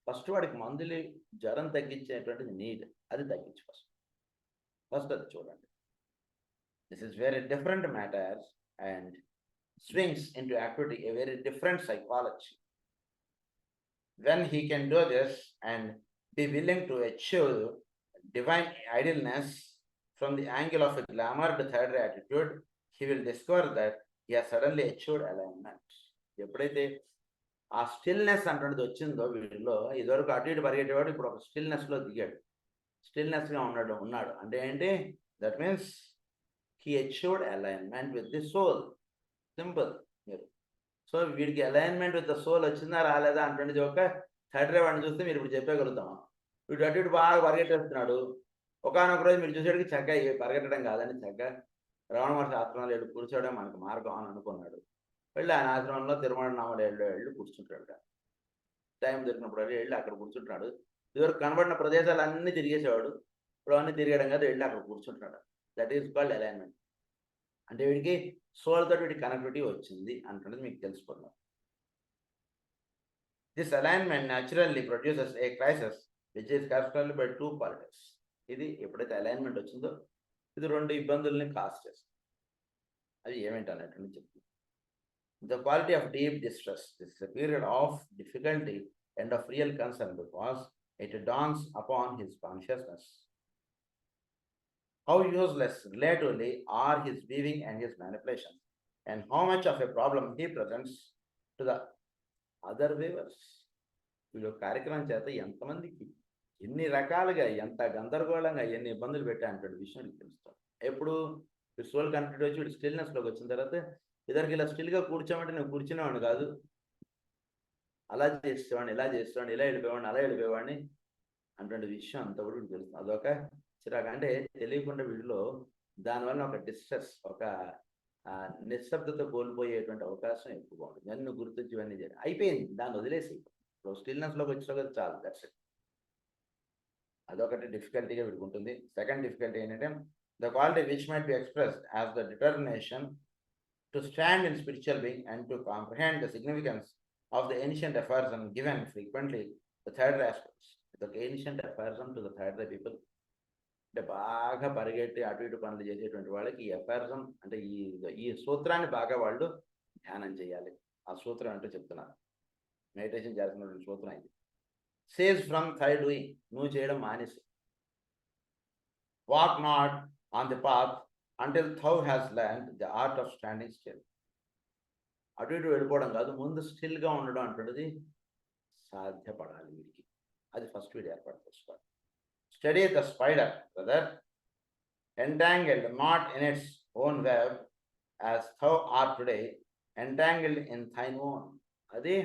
ఫస్ట్ వాడికి మందులు జ్వరం తగ్గించేటువంటిది నీడ్, అది తగ్గించు ఫస్ట్ అది చూడండి. This is very different matters and swings into activity, a very different psychology. When he can do this and be willing to achieve divine idealness from the angle of a glamour to third ray attitude, he will discover that he has suddenly achieved alignment. ఎప్పుడైతే ఆ స్టిల్నెస్ అంటున్నది వచ్చిందో వీడిలో ఇదివరకు అటు ఇటు పరిగెట్టేవాడు ఇప్పుడు ఒక స్టిల్నెస్లో దిగాడు. స్టిల్నెస్గా ఉన్నాడు అంటే ఏంటి? That means he achieved alignment with the soul. Simple. మీరు సో వీడికి అలైన్మెంట్ విత్ ద సోల్ వచ్చిందా రాలేదా అంటే ఒక థర్డ్ రే వాడిని చూస్తే మీరు ఇప్పుడు చెప్పగలుగుతాం. వీడు అటు ఇటు బాగా పరిగెట్టేస్తున్నాడు. ఒకనొక రోజు మీరు చూసేటికి చక్కగా పరిగెట్టడం కాదని చక్కగా రమణ మహర్షి ఆశ్రమంలో వెళ్ళి కూర్చోవడం మనకు మార్గం అని అనుకున్నాడు. వెళ్ళి ఆయన ఆశ్రమంలో తిరుమలనామలు వెళ్ళి కూర్చుంటాడు. టైం దొరికినప్పుడు వెళ్ళి అక్కడ కూర్చుంటున్నాడు. ఇదివరకు కనబడిన ప్రదేశాలు అన్నీ తిరిగేసేవాడు. ఇప్పుడు అన్నీ తిరగడం కదా వెళ్ళి అక్కడ కూర్చుంటున్నాడు. That is called alignment. అంటే వీడికి సోల్ తోటి వీడికి కనెక్టివిటీ వచ్చింది అంటున్నది మీకు తెలుసుకున్నాం. This alignment naturally produces a crisis which is corresponded by 2 qualities. ఇది ఎప్పుడైతే అలైన్మెంట్ వచ్చిందో ఇది 2 ఇబ్బందుల్ని కాజ్ చేస్తుంది. అది ఏమిటి అన్నట్టు చెప్తుంది. The quality of deep distress. This is a period of difficulty and of real concern because it dawns upon his consciousness how useless relatively are his weaving and his manipulations, and how much of a problem he presents to the other weavers. వీళ్ళు కార్యక్రమం చేత ఎంతమందికి ఎన్ని రకాలుగా ఎంత గందరగోళంగా ఎన్ని ఇబ్బందులు పెట్టానంటే విషయం తెలుస్తాం. ఎప్పుడు సోల్ కనెక్టెడ్ వచ్చి వీడు స్టిల్నెస్లోకి వచ్చిన తర్వాత ఇద్దరికి ఇలా స్టిల్గా కూర్చోమంటే నేను కూర్చునేవాడిని కాదు, అలా చేసేవాడిని, ఇలా చేసేవాడిని, ఇలా వెళ్ళిపోయేవాడిని, అలా వెళ్ళిపోయేవాడిని అటువంటి విషయం అంతా కూడా వీడికి తెలుస్తుంది. అదొక చిరాకు. అంటే తెలియకుండా వీడిలో దానివల్ల ఒక డిస్ట్రెస్, ఒక నిశ్శబ్దత కోల్పోయేటువంటి అవకాశం ఎక్కువగా ఉంటుంది. నన్ను గుర్తించి ఇవన్నీ చేయాలి అయిపోయింది, దాన్ని వదిలేసి ఇప్పుడు స్టిల్నెస్లోకి వచ్చినా కదా చాలు, దట్స్ ఇట్. అదొకటి డిఫికల్టీగా వీడికి ఉంటుంది. సెకండ్ డిఫికల్టీ ఏంటంటే the quality which might be expressed as the determination to stand in spiritual being and to comprehend the significance of the ancient aphorism given frequently the third ray aspects. The ancient aphorism to the third ray people, అంటే బాగా పరిగెట్టి అటు ఇటు పనులు చేసేటువంటి వాళ్ళకి ఈ అఫారిజం అంటే ఈ సూత్రాన్ని బాగా వాళ్ళు ధ్యానం చేయాలి. ఆ సూత్రం అంటే చెప్తున్నారు, మెడిటేషన్ చేస్తున్నటువంటి సూత్రం ఇది. సేజ్ ఫ్రమ్ థై డూయింగ్, నువ్వు చేయడం మానేసి. Walk not on the path until thou has learned the art of standing still. అటు ఇటు వెళ్ళిపోవడం కాదు, ముందు స్టిల్గా ఉండడం అంటున్నది సాధ్యపడాలి వీడికి. అది ఫస్ట్ వీడు ఏర్పాటు చేసుకోవాలి. Study the spider brother, entangled not in its own web as thou art today entangled in thine own. అది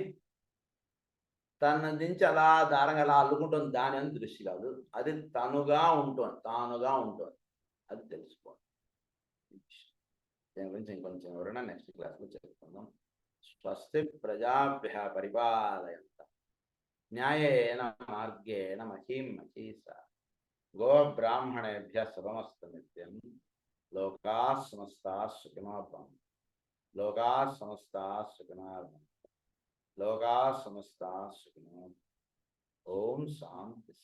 తన నుంచి అలా దారంగా అలా అల్లుకుంటుంది, దాని అని దృష్టి కాదు, అది తానుగా ఉంటుంది, అది తెలుసుకోండి. దీని గురించి ఇంకొంచెం ఎవరైనా నెక్స్ట్ క్లాస్లో చెప్పుకుందాం. స్వస్తి ప్రజాభ్య పరిపాలయంత న్యాయేన మార్గేణ మహీం మహీసా గో బ్రాహ్మణేభ్య శుభమస్తు నిత్యం. లోకా సమస్తా సుఖినో భవంతు. లోకా సమస్తా సుఖినో భవంతు. లోకా సమస్తా సుఖినో. ఓం శాంతి.